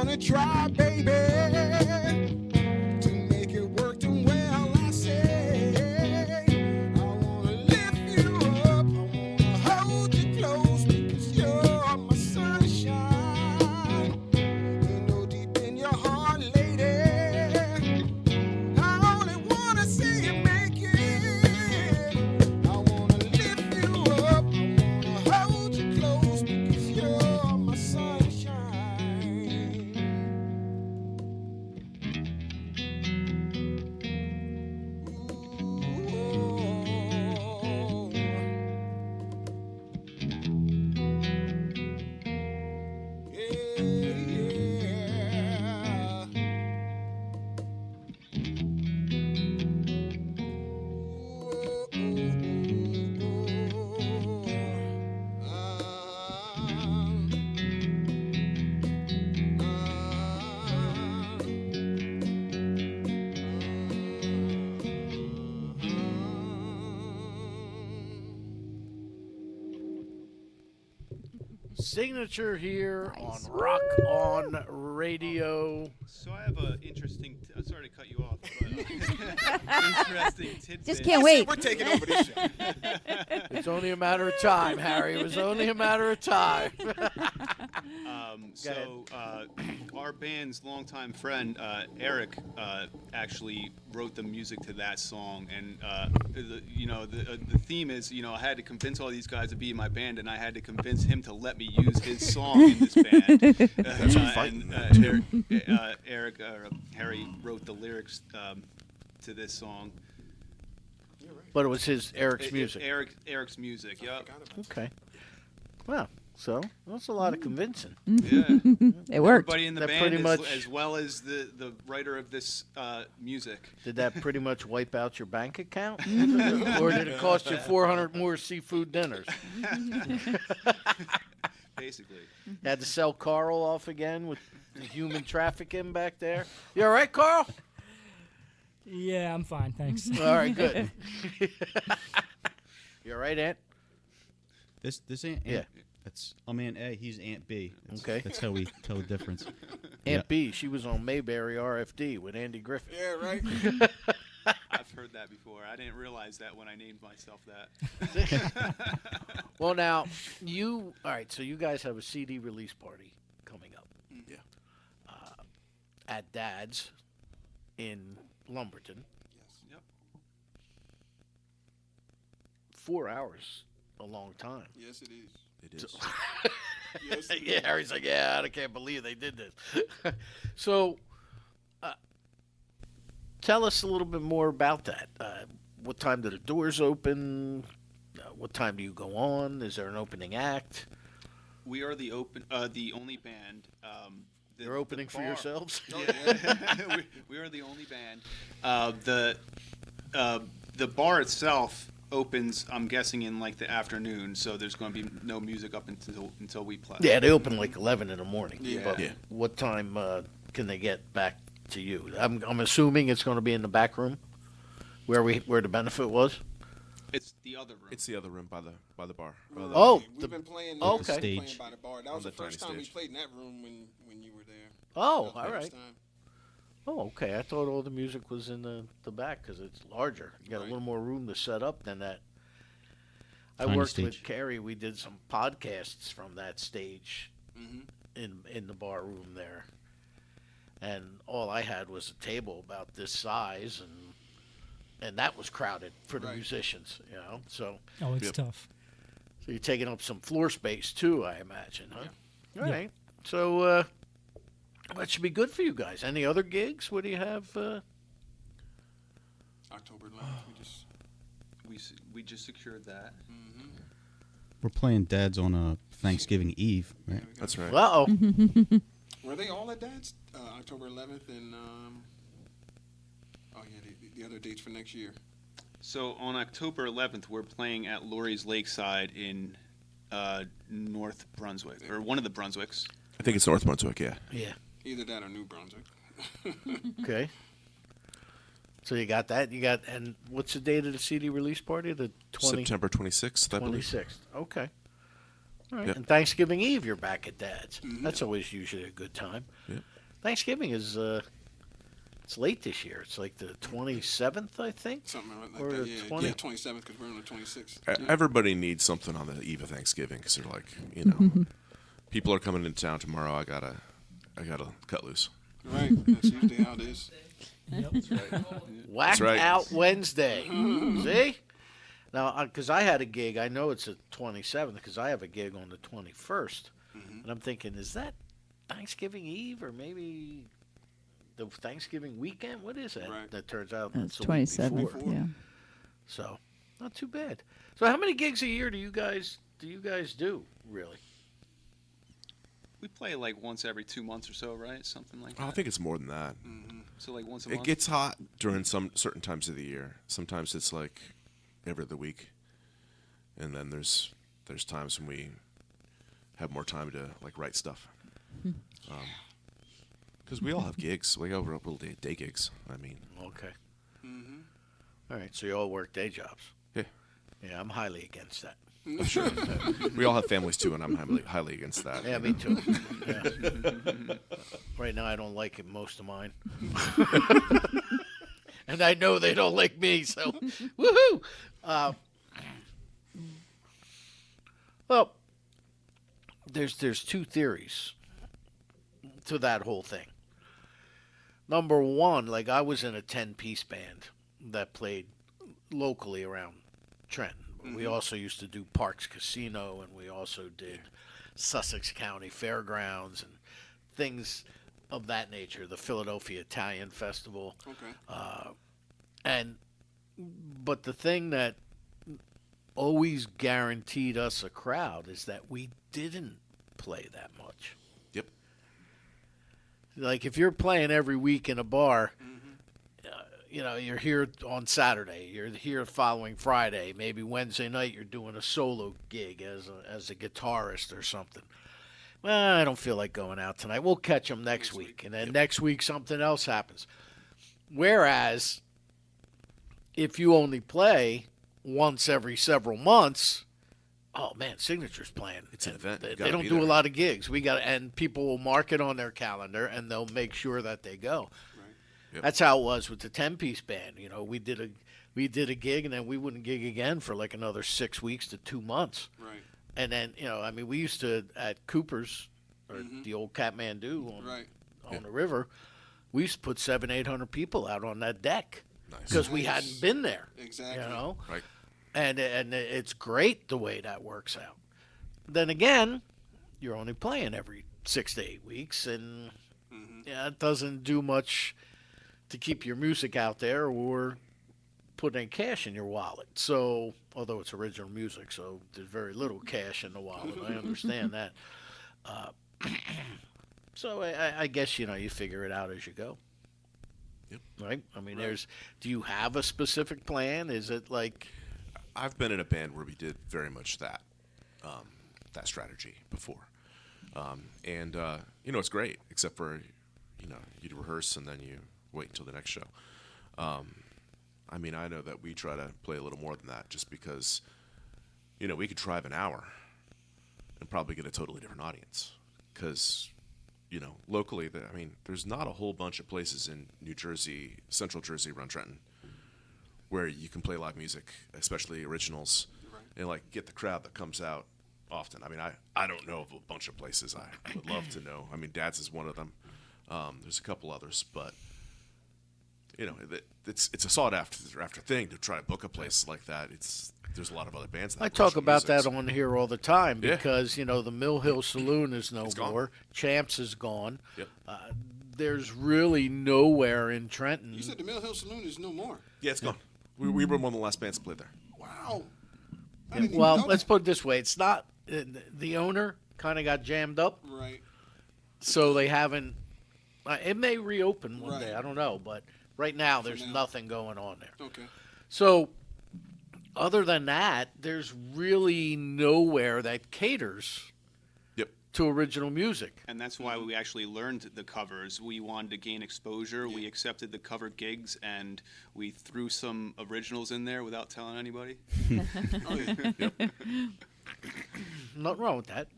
wanna try, baby, to make it work too well. I say, I wanna lift you up, I wanna hold you close because you're my sunshine. You know deep in your heart, lady, I only wanna see you make it. I wanna lift you up, I wanna hold you close because you're my sunshine. Signature here Nice. on Rock On Radio. So I have an interesting. I'm sorry to cut you off. But, interesting tidbit. Just can't wait. We're taking over this show. It's only a matter of time, Harry. It was only a matter of time. Our band's longtime friend Eric actually wrote the music to that song, and the theme is, I had to convince all these guys to be in my band, and I had to convince him to let me use his song in this band. Harry wrote the lyrics to this song. But it was Eric's music. Eric's music. Yep. Okay. Well, so that's a lot of convincing. Yeah. It worked. Everybody in the That band, pretty much- as well as the writer of this music. Did that pretty much wipe out your bank account? Or did it cost you 400 more seafood dinners? Basically. Had to sell Carl off again with the human trafficking back there. You all right, Carl? Yeah, I'm fine, thanks. All right, good. You all right, Aunt? This Aunt. Yeah. I'm Aunt A. He's Aunt B. Okay. That's how we tell the difference. Aunt B, she was on Mayberry RFD with Andy Griffith. Yeah, right. I've heard that before. I didn't realize that when I named myself that. Well, now, all right, so you guys have a CD release party coming up. Yeah. At Dad's in Lumberton. Yep. 4 hours, a long time. Yes, it is. It is. Yes, it Yeah, is. Harry's like, yeah, I can't believe they did this. So, tell us a little bit more about that. What time do the doors open? What time do you go on? Is there an opening act? We are the only band. You're opening for bar- yourselves? Yeah. we are the only band. The bar itself opens, I'm guessing, in like the afternoon, so there's going to be no music up until we play. Yeah, they open like 11 in the morning. Yeah. But Yeah. what time can they get back to you? I'm assuming it's going to be in the back room where the benefit was. It's the other room. It's the other room by the bar. By the- Oh, We've been playing. okay. We've been playing Stage. by the bar. That On was the the first tiny time we stage. played in that room when you were there. Oh, That all first right. time. Oh, okay. I thought all the music was in the back because it's larger. You got a Right. little more room to set up than that. I Tiny worked with stage. Carrie. We did some podcasts from that stage Mm-hmm. in the bar room there, and all I had was a table about this size, and that was crowded for the Right. musicians. So Oh, it's Yep. tough. you're taking up some floor space too, I imagine, huh? Yeah. All right. So that should be good for you guys. Any other gigs? What do you have? October 11th. We just secured that. We're playing Dad's on Thanksgiving Eve, right? That's right. Uh oh. Were they all at Dad's? October 11th and the other dates for next year. So on October 11th, we're playing at Laurie's Lakeside in North Brunswick, or one of the Brunswicks. I think it's North Brunswick, yeah. Yeah. Either that or New Brunswick. Okay. So you got that. And what's the date of the CD release party? The September 26th, I believe. 26th. Okay. All right. Yep. And Thanksgiving Eve, you're back at Dad's. That's always usually a good time. Yep. Thanksgiving is it's late this year. It's like the 27th, I think. Something like Or that. the Yeah, 20 yeah, 27th because we're on the 26th. Everybody needs something on the eve of Thanksgiving because they're like, you know, people are coming into town tomorrow. I gotta cut loose. Right. That's usually how it is. Yep. Whacked right. out Wednesday. See? Now, because I had a gig, I know it's the 27th because I have a gig on the 21st. And I'm thinking, is that Thanksgiving Eve or maybe the Thanksgiving weekend? What is that? Right. That turns out It's the week 27th. before. Yeah. So, not too bad. So, how many gigs a year do you guys do, really? We play like once every 2 months or so, right? Something like that. I think it's more than that. So like once a It month. gets hot during some certain times of the year. Sometimes it's like every other week, and then there's times when we have more time to like write stuff. Because we all have gigs. We all have day gigs. I mean, Okay. All right, so you all work day jobs. yeah, Yeah, I'm highly against that. sure. We all have families too, and I'm highly against that. Yeah, me too. Yeah. Right now, I don't like it, most of mine. And I know they don't like me, so woohoo! Well, there's two theories to that whole thing. Number one, like I was in a 10-piece band that played locally around Trenton. We also used to do Parks Casino, and we also did Sussex County Fairgrounds and things of that nature. The Philadelphia Italian Festival. Okay. But the thing that always guaranteed us a crowd is that we didn't play that much. Yep. Like if you're playing every week in a bar, you know, you're here on Saturday, you're here following Friday, maybe Wednesday night you're doing a solo gig as a guitarist or something. Well, I don't feel like going out tonight. We'll catch them next week. And then next week something else happens. Whereas if you only play once every several months, oh man, Signature's playing. It's an event. You They gotta don't be do a there. lot of gigs. And people will mark it on their calendar and they'll make sure that they go. Yep. That's how it was with the 10-piece band. You know, we did a gig and then we wouldn't gig again for like another 6 weeks to 2 months. Right. And then, you know, I mean, we used to at Cooper's or the old Kathmandu on the river, we used to put 700-800 people out on that deck because we hadn't been there. Exactly. You know, Right. and it's great the way that works out. Then again, you're only playing every 6 to 8 weeks, and it doesn't do much to keep your music out there or put any cash in your wallet. So, although it's original music, so there's very little cash in the wallet. I understand that. So I guess, you know, you figure it out as you go. Yep. Right? I mean, do you have a specific plan? Is it like... I've been in a band where we did very much that strategy before. And you know, it's great, except for, you know, you'd rehearse and then you wait until the next show. I mean, I know that we try to play a little more than that just because, you know, we could drive an hour and probably get a totally different audience. Because, you know, locally, I mean, there's not a whole bunch of places in New Jersey, Central Jersey, around Trenton, where you can play live music, especially originals, and, like, get the crowd that comes out often. I mean, I don't know of a bunch of places I would love to know. I mean, Dad's is one of them. There's a couple others, but, you know, it's a sought after thing to try to book a place like that. There's a lot of other bands that I have talk original about music, that on here all the time Yeah. because, you know, the Mill Hill Saloon is no It's gone. more. Champs is gone. Yep. There's really nowhere in Trenton. You said the Mill Hill Saloon is no more. Yeah, it's gone. We were one of the last bands to play there. Wow. Well, let's put it this way. It's not the owner kind of got jammed up, Right. so they haven't. It may reopen one Right. day. I don't know, but right now there's now. nothing going on there. Okay. So, other than that, there's really nowhere that caters Yep. to original music. And that's why we actually learned the covers. We wanted to gain exposure. We accepted the cover gigs, and we threw some originals in there without telling anybody. Nothing wrong with that.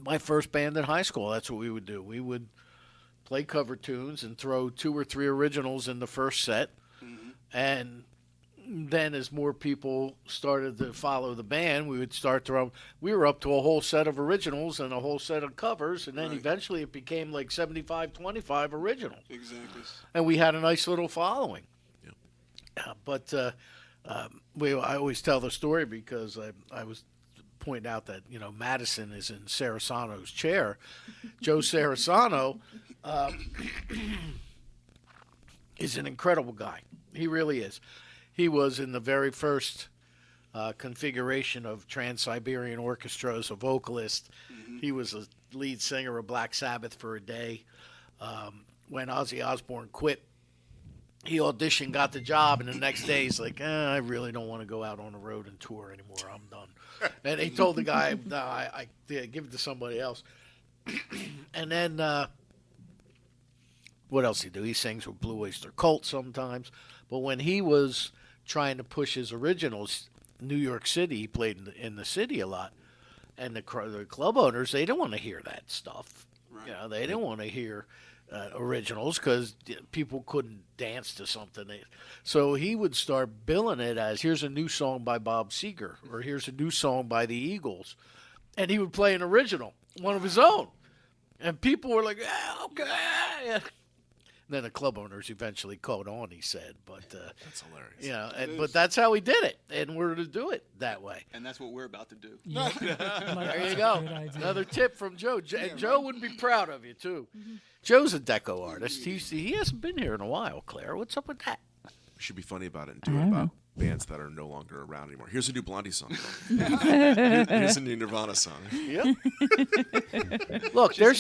My first band in high school, that's what we would do. We would play cover tunes and throw 2 or 3 originals in the first set. And then as more people started to follow the band, we would start to we were up to a whole set of originals and a whole set of covers, and then eventually it became like 75-25 originals. Exactly. And we had a nice little following. Yep. But I always tell the story because I was pointing out that, Madison is in Sarasano's chair. Joe Sarasano is an incredible guy. He really is. He was in the very first configuration of Trans-Siberian Orchestra as a vocalist. He was a lead singer of Black Sabbath for a day. When Ozzy Osbourne quit, he auditioned, got the job, and the next day he's like, I really don't want to go out on the road and tour anymore. I'm done. And he told the guy, no, I give it to somebody else. And then what else he do? He sings with Blue Oyster Cult sometimes. But when he was trying to push his originals, New York City, he played in the city a lot. And the club owners, they didn't want to hear that stuff. Right. They didn't want to hear originals because people couldn't dance to something. So he would start billing it as, here's a new song by Bob Seger, or here's a new song by the Eagles. And he would play an original, one of his own. And people were like, okay. And then the club owners eventually caught on, he said. But That's hilarious. but that's how he did it. And we're to do it that way. And that's what we're about to do. There you go. Another tip from Joe. And Joe would be proud of you, too. Joe's a deco artist. He hasn't been here in a while, Claire. What's up with that? We should be funny about it and do it about bands that are no longer around anymore. Here's a new Blondie song. Here's a new Nirvana song. Yep. Look, there's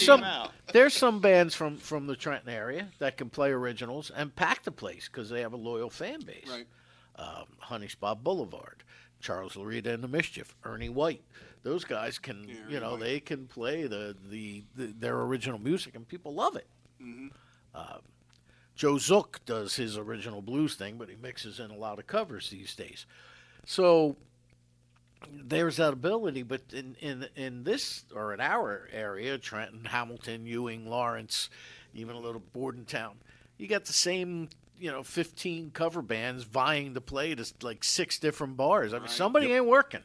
some bands from the Trenton area that can play originals and pack the place because they have a loyal fan base. Right. Honey Spot Boulevard, Charles Larita and the Mischief, Ernie White. Those guys can, they can play their original music and people love it. Joe Zook does his original blues thing, but he mixes in a lot of covers these days. So there's that ability, but in this, or in our area, Trenton, Hamilton, Ewing, Lawrence, even a little Bordentown, you got the same, 15 cover bands vying to play to like 6 different bars. I mean, somebody ain't working,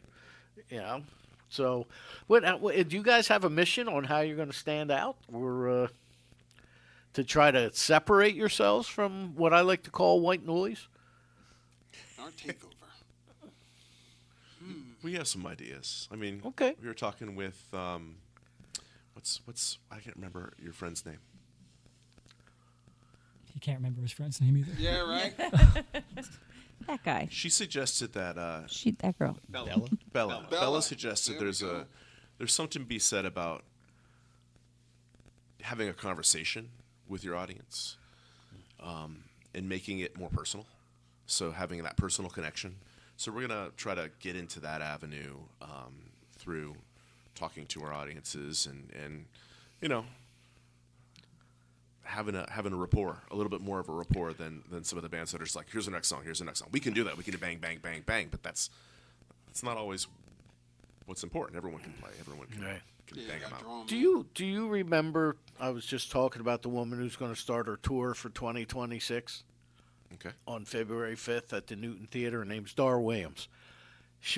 So, do you guys have a mission on how you're going to stand out, or to try to separate yourselves from what I like to call white noise? Our takeover. We have some ideas. I mean, Okay. We were talking with what's I can't remember your friend's name. He can't remember his friend's name either. Yeah, right. That guy. She suggested that That girl. Bella suggested there's something to be said about having a conversation with your audience, and making it more personal. So having that personal connection. So we're gonna try to get into that avenue through talking to our audiences and having a rapport, a little bit more of a rapport than some of the bands that are just like, here's the next song. We can do that. We can do bang, bang, bang, bang. But that's not always what's important. Everyone can play. Everyone can bang them out. Do you remember? I was just talking about the woman who's going to start her tour for 2026. Okay. On February 5th at the Newton Theater. Her name's Dar Williams.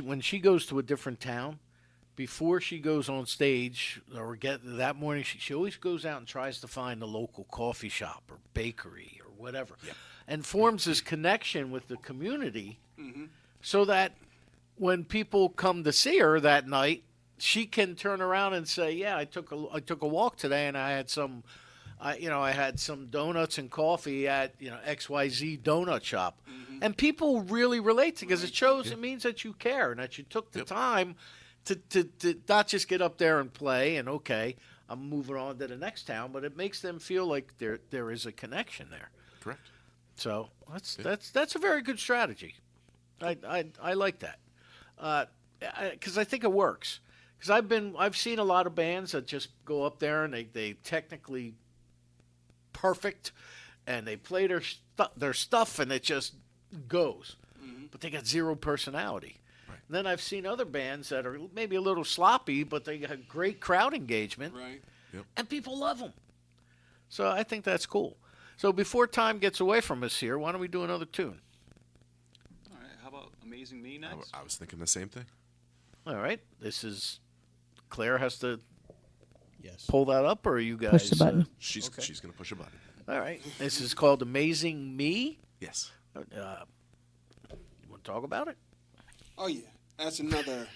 When she goes to a different town, before she goes on stage or that morning, she always goes out and tries to find a local coffee shop or bakery or whatever, and forms this connection with the community, so that when people come to see her that night, she can turn around and say, "Yeah, I took a walk today, and I had some." I had some donuts and coffee at XYZ donut shop, and people really relate to it because it means that you care and that you took the time to not just get up there and play and I'm moving on to the next town, but it makes them feel like there is a connection there. Correct. So that's a very good strategy. I like that because I think it works. Because I've seen a lot of bands that just go up there and they technically perfect, and they play their stuff, and it just goes. But they got zero personality. Right. And then I've seen other bands that are maybe a little sloppy, but they have great crowd engagement, Right. Yep. and people love them. So I think that's cool. So before time gets away from us here, why don't we do another tune? All right. How about Amazing Me next? I was thinking the same thing. All right. This is Claire has to Yes. pull that up, or are you guys? Push the button. She's Okay. she's gonna push a button. All right. This is called Amazing Me. Yes. You want to talk about it? Oh yeah, that's another.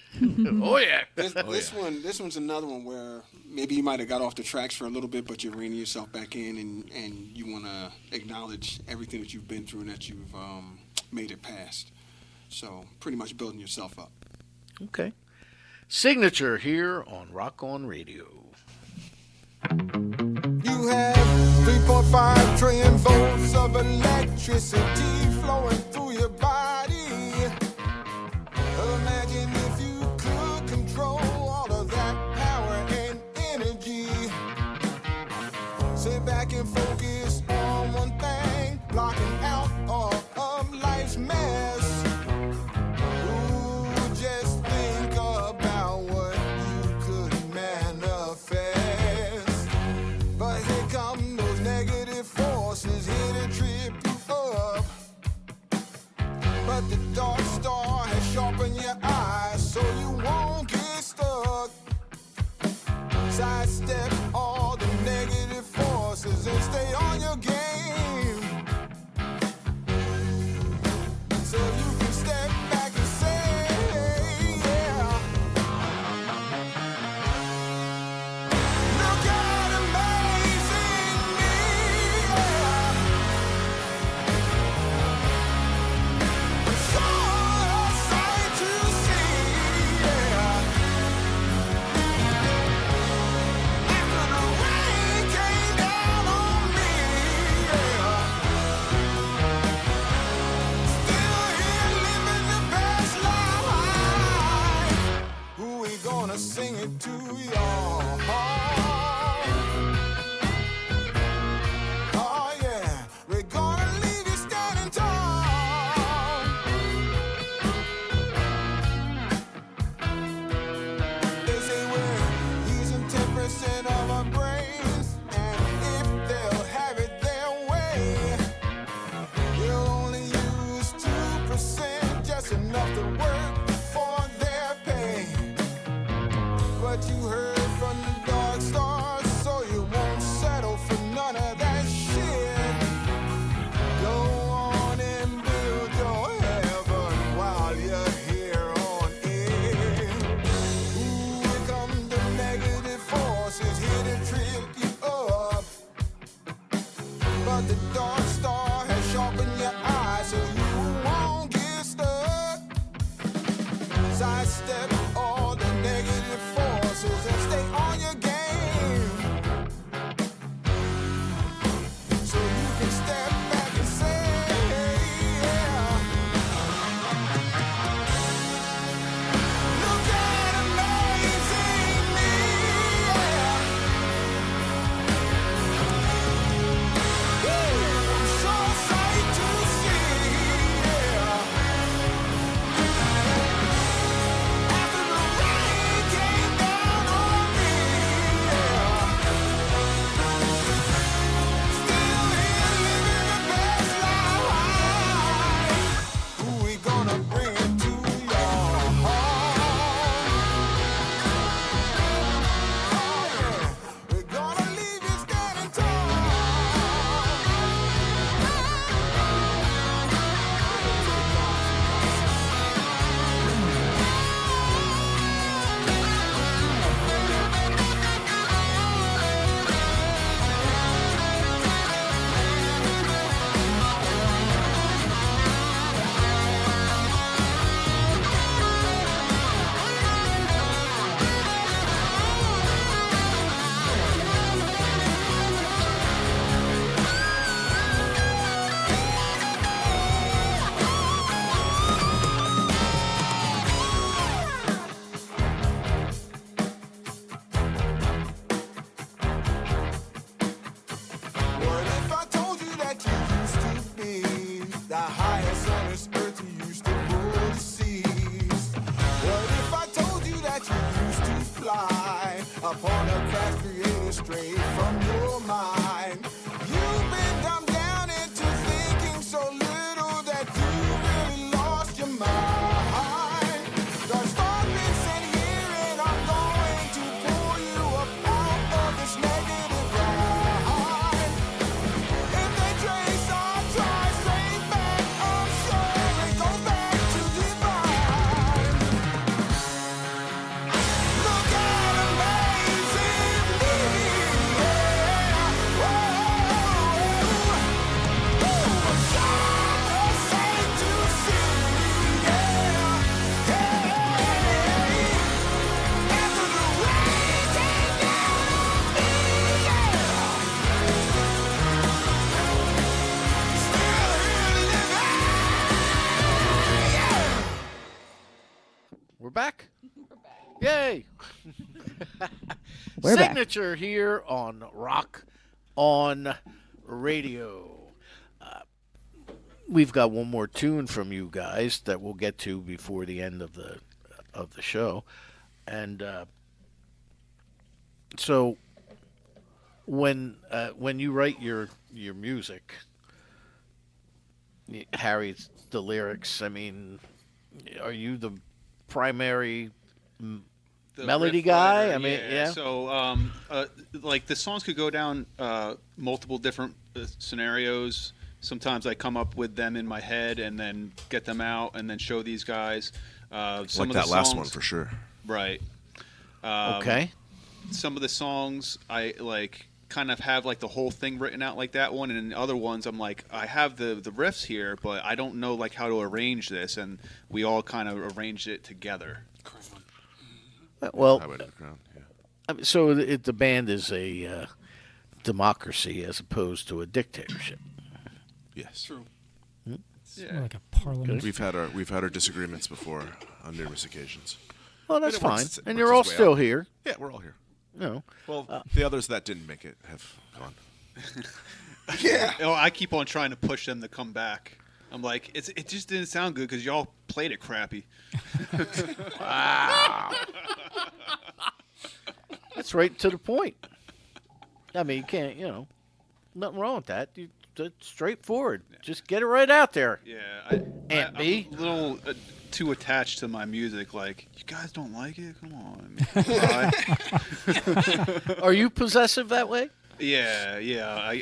Oh yeah. This one's another one where maybe you might have got off the tracks for a little bit, but you're reining yourself back in, and you want to acknowledge everything that you've been through and that you've made it past. So pretty much building yourself up. Okay. Signature here on Rock On Radio. You have 3.5 trillion volts of electricity flowing through your body. Imagine if you could control all of that power and energy. Sit back and focus on one thing, blocking out all of life's mess. Ooh, just think about what you could manifest. But here come those negative forces here to trip you up. But the dark star has sharpened your eyes so you won't get stuck. Sidestep all the negative forces and stay on your game. So you can step back and say, yeah. Look at amazing me, yeah. Sure a sight to see, yeah. After the rain came down on me, yeah. Still here living the best life. Who we gonna sing it to, y'all? Oh yeah, we're gonna leave you standing tall. They say we're using 10% of our brains, and if they'll have it their way, they'll only use 2%, just enough to work for their pay. But you heard from the dark stars, so you won't settle for none of that shit. Go on and build your heaven while you're here on it. Ooh, here come the negative forces here to trip you up. But the dark star has sharpened your eyes so you won't get stuck. Sidestep all the negative forces and stay on your game. So you can step back and say, yeah. Look at amazing me, yeah. Woo, I'm sure a sight to see, yeah. After the rain came down on me, yeah. Still here living the best life. Who we gonna bring it to, y'all? Oh yeah, we're gonna leave you standing tall. What if I told you that you used to be the highest on this earth, you used to rule the seas? What if I told you that you used to fly upon a craft created straight from your mind? Yay! We're back. Signature here on Rock on Radio. We've got one more tune from you guys that we'll get to before the end of the show, and so when you write your music, Harry, the lyrics. I mean, are you the primary The melody riff guy? writer, I mean, yeah. So, like the songs could go down multiple different scenarios. Sometimes I come up with them in my head and then get them out and then show these guys. Some Like of that the last songs- one for sure. Right. Okay. Some of the songs I like kind of have like the whole thing written out like that one, and in other ones I'm like, I have the riffs here, but I don't know like how to arrange this, and we all kind of arranged it together. Well, Highway to the Crown, yeah. I mean, so the band is a democracy as opposed to a dictatorship. Yes. True. It's more like a parliament. We've had our disagreements before on numerous occasions. Well, that's But it works fine. its- it And works you're all its way still out. here. Yeah, we're all here. You know. Well, the others that didn't make it have gone. Yeah. Oh, I keep on trying to push them to come back. I'm like, it just didn't sound good because y'all played it crappy. Wow. That's right to the point. I mean, you can't, nothing wrong with that. That's straightforward. Just get it right out there. Yeah, Aunt B. I'm a little too attached to my music. Like, you guys don't like it? Come on. Are you possessive that way? Yeah.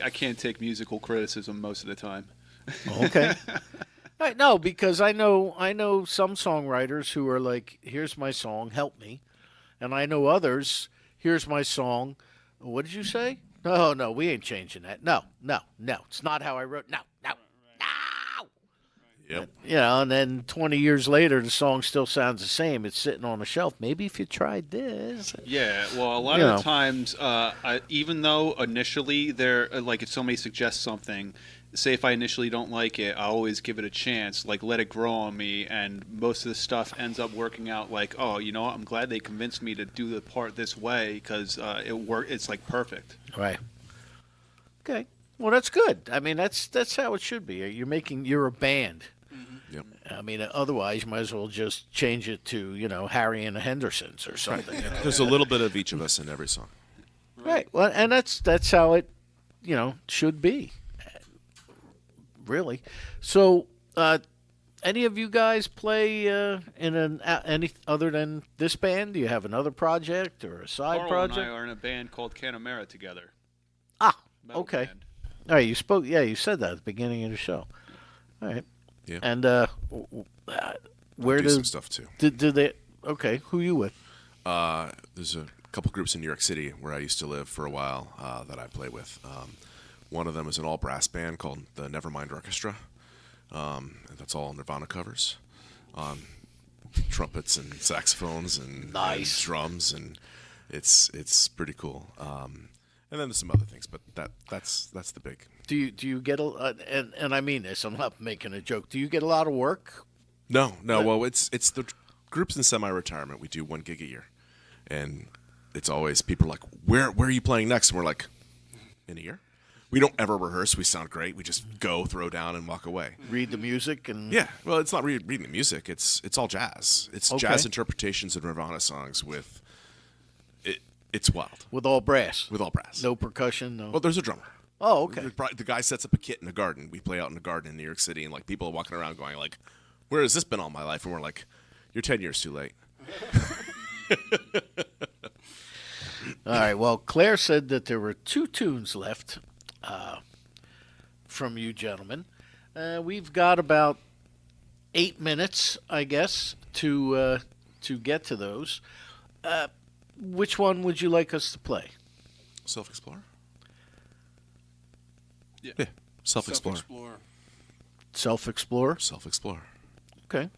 I can't take musical criticism most of the time. Okay. No, because I know some songwriters who are like, here's my song, help me. And I know others, here's my song. What did you say? No, we ain't changing that. No. It's not how I wrote. No. Yep. And then 20 years later, the song still sounds the same. It's sitting on a shelf. Maybe if you tried this. Yeah, well, a lot of the times, even though initially they're like if somebody suggests something, say if I initially don't like it, I always give it a chance, like let it grow on me, and most of the stuff ends up working out like, oh, you know what, I'm glad they convinced me to do the part this way because it's like perfect. Right. Okay. Well, that's good. I mean, that's how it should be. You're a band. Yep. I mean, otherwise, you might as well just change it to, Harry and the Hendersons or something. There's a little bit of each of us in every song. Right. Well, and that's how it, should be. Really. So, any of you guys play in any other than this band? Do you have another project or a side Carl project? and I are in a band called Canamera together. Metal Okay. band. All right. You spoke. Yeah, you said that at the beginning of the show. All right. Yeah. And where do do some stuff too. Did they? Okay. Who you with? There's a couple groups in New York City where I used to live for a while that I play with. One of them is an all brass band called the Nevermind Orchestra. And that's all Nirvana covers. Trumpets and saxophones and drums, and it's pretty cool. And then there's some other things, but that's the big. Do you get and I mean this, I'm not making a joke. Do you get a lot of work? No. Well, it's the groups in semi-retirement. We do one gig a year, and it's always people are like, where are you playing next? And we're like, in a year. We don't ever rehearse. We sound great. We just go, throw down, and walk away. Read the music and Yeah. Well, it's not reading the music. It's all jazz. It's Okay. jazz interpretations of Nirvana songs with. It's wild. with all brass. With all brass. No percussion. No. Well, there's a drummer. Oh, okay. The guy sets up a kit in a garden. We play out in a garden in New York City, and like people are walking around going like, "Where has this been all my life?" And we're like, "You're 10 years too late." All right. Well, Claire said that there were 2 tunes left from you gentlemen. We've got about 8 minutes, I guess, to get to those. Which one would you like us to play? Self-Explorer. Yeah. Self-Explorer. Self-Explorer. Self-Explorer. Okay.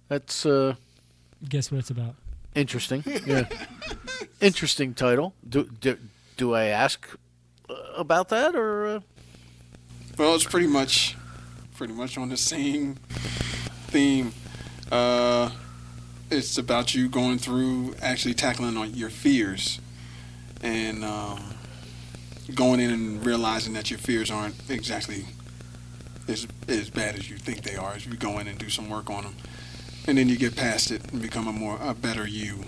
That's Guess what it's about? interesting. Yeah. Interesting title. Do I ask about that or? Well, it's pretty much on the same theme. it's about you going through actually tackling on your fears and going in and realizing that your fears aren't exactly as bad as you think they are as you go in and do some work on them. And then you get past it and become a better you.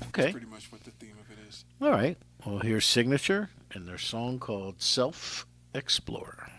Okay. That's pretty much what the theme of it is. All right. Well, here's Signature and their song called Self-Explorer.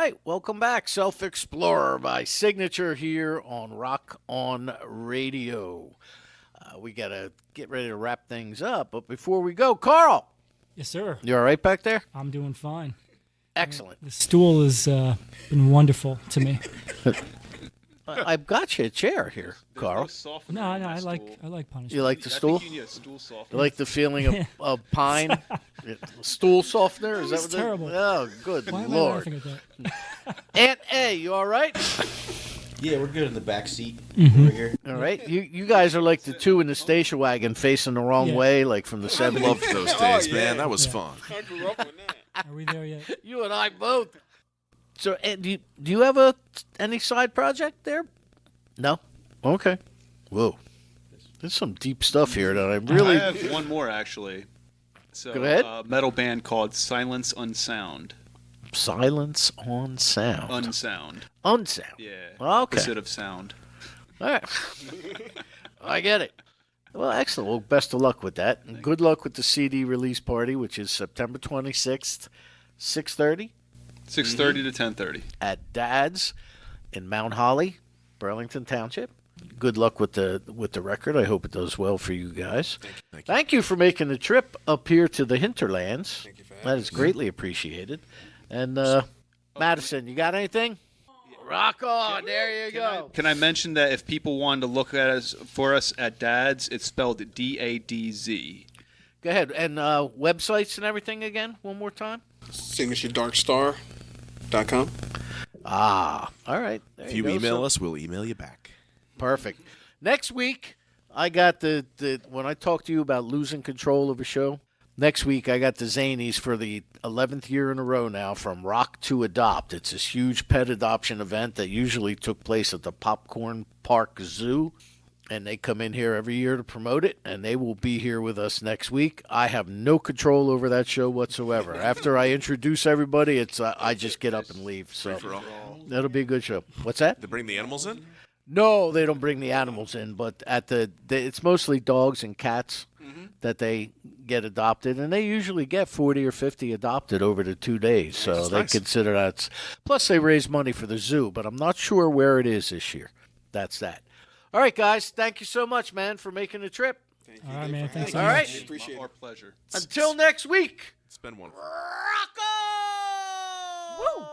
right, welcome back. Self Explorer by Signature here on Rock On Radio. We got to get ready to wrap things up. But before we go, Carl. Yes, sir. You all right back there? I'm doing fine. Excellent. The stool has been wonderful to me. I've got you a chair here, Carl. No, I like punishment. You like the stool? You need a stool softener. You like the feeling of pine? Stool softener? Is that what terrible. Oh, good Why am I Lord. laughing at that? Aunt A, you all right? Yeah, we're good in the back seat Mhm. over here. All right. You guys are like the two in the station wagon facing the wrong way, like from the 70s. Loved those days, man. That was fun. I grew up with that. Are we there yet? You and I both. So, do you have any side project there? No? Okay. Whoa. There's some deep stuff here that I really... I have one more, actually. So, Go ahead. A metal band called Silence Unsound. Silence on sound. Unsound. Unsound. Yeah. Okay. Opposite of sound. All right. I get it. Well, excellent. Well, best of luck with that. And good luck with the CD release party, which is September 26th, 6:30. 6:30 to 10:30. At Dad's in Mount Holly, Burlington Township. Good luck with the record. I hope it does well for you guys. Thank you for making the trip up here to the hinterlands. Thank you for having That is greatly appreciated. And Madison, you got anything? Rock on. There you go. Can I mention that if people wanted to look at us for us at Dad's, it's spelled DADZ. Go ahead. And websites and everything again, one more time. Signaturedarkstar.com. Ah, all right. There If you go. email So- us, we'll email you back. Perfect. Next week, I got the when I talked to you about losing control of a show, next week I got the Zanies for the 11th year in a row now from Rock to Adopt. It's this huge pet adoption event that usually took place at the Popcorn Park Zoo. And they come in here every year to promote it, and they will be here with us next week. I have no control over that show whatsoever. After I introduce everybody, it's I just get up and leave. So that'll be a good show. What's that? They bring the animals in? No, they don't bring the animals in, but at it's mostly dogs and cats that they get adopted, and they usually get 40 or 50 adopted over the 2 days. So That's they nice. consider that. Plus, they raise money for the zoo, but I'm not sure where it is this year. That's that. All right, guys. Thank you so much, man, for making the trip. All right, man. Thanks so All much. right. Appreciate Our it. pleasure. Until next week. It's been one. Rock on! Woo!